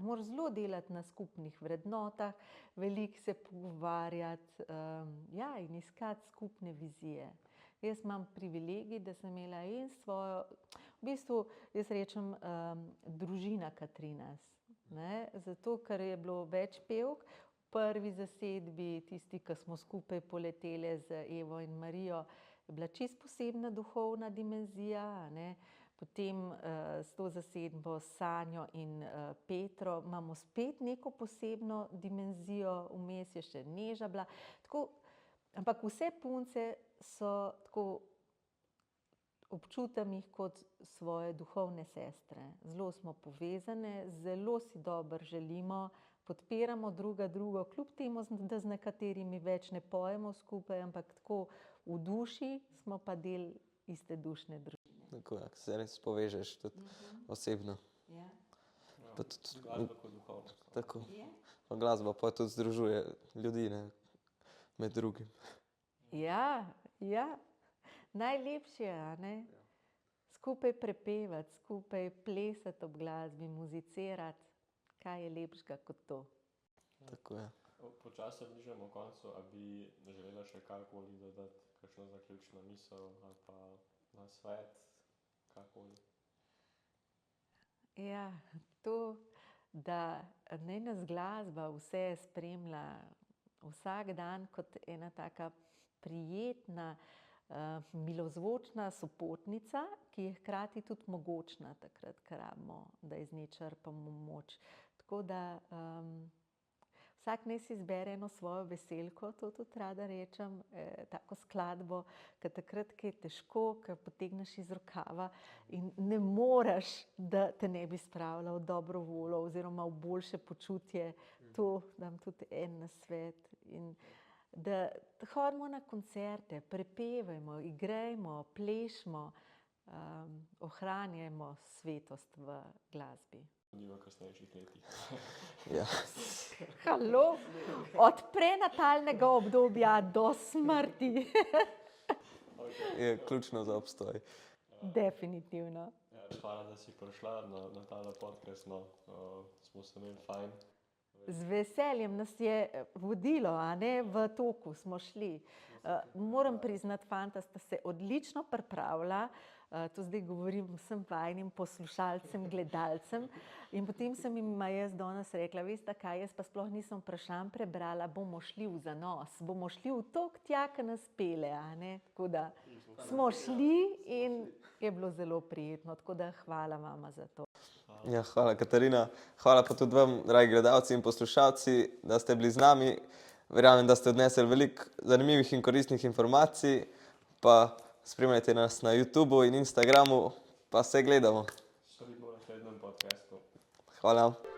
Moraš zelo delati na skupnih vrednotah, veliko se pogovarjati, ja, in iskati skupne vizije. Jaz imam privilegij, da sem imela in svojo, v bistvu, jaz rečem, družina Katrinas, ne, zato, ker je bilo več pevk. V prvi zasedbi, tisti, ki smo skupaj poletele z Evo in Marijo, je bila čisto posebna duhovna dimenzija, a ne. Potem s to zasedbo Sanjo in Petro imamo spet neko posebno dimenzijo, vmes je še Neža bila. Tako, ampak vse punce so tako, občutam jih kot svoje duhovne sestre. Zelo smo povezane, zelo si dobro želimo, podpiramo druga drugo, kljub temu, da z nekaterimi več ne pojemo skupaj, ampak tako v duši smo pa del iste dušne družine. Tako, ja, se res povežeš tudi osebno. Ja. Pa tudi, Glasba kot duhovnost. tako. Pa glasba pa tudi združuje ljudi, ne, med drugim. Ja, ja. Najlepše je, a ne? Skupaj prepevati, skupaj plesati ob glasbi, muzicirati. Kaj je lepšega kot to? Tako, ja. Počasi se bližamo koncu, a bi želela še karkoli dodati, kakšno zaključno misel ali pa nasvet, karkoli? Ja, to, da naj nas glasba vse spremlja vsak dan kot ena taka prijetna, milozvočna sopotnica, ki je hkrati tudi mogočna takrat, ko rabimo, da iz nje črpamo moč. Tako da vsak naj si izbere eno svojo veselko, to tudi rada rečem, tako skladbo, ker takrat, ko je težko, ko potegneš iz rokava in ne moreš, da te ne bi spravila v dobro voljo oziroma v boljše počutje, to dam tudi en nasvet. In da hodimo na koncerte, prepevajmo, igrajmo, plešmo, ohranjajmo svetost v glasbi. Tudi v kasnejših letih. Ja. Halo, od prenatalnega obdobja do smrti. Je ključno za obstoj. Definitivno. Ja, hvala, da si prišla na tale podcast, no, smo se imeli fajn. Z veseljem nas je vodilo, a ne, v toku smo šli. Moram priznati, fanta sta se odlično pripravila, to zdaj govorim vsem vajinim poslušalcem, gledalcem, in potem sem jim jaz danes rekla, veste kaj, jaz pa sploh nisem vprašanj prebrala, bomo šli v zanos, bomo šli v tok tja, ki nas pele, a ne, tako da smo šli in je bilo zelo prijetno, tako da hvala vama za to. Ja, hvala Katarina, hvala pa tudi vam, dragi gledalci in poslušalci, da ste bili z nami. Verjamem, da ste odnesli veliko zanimivih in koristnih informacij, pa spremljajte nas na YouTubu in Instagramu, pa se gledamo. Se vidimo v naslednjem podcastu. Hvala.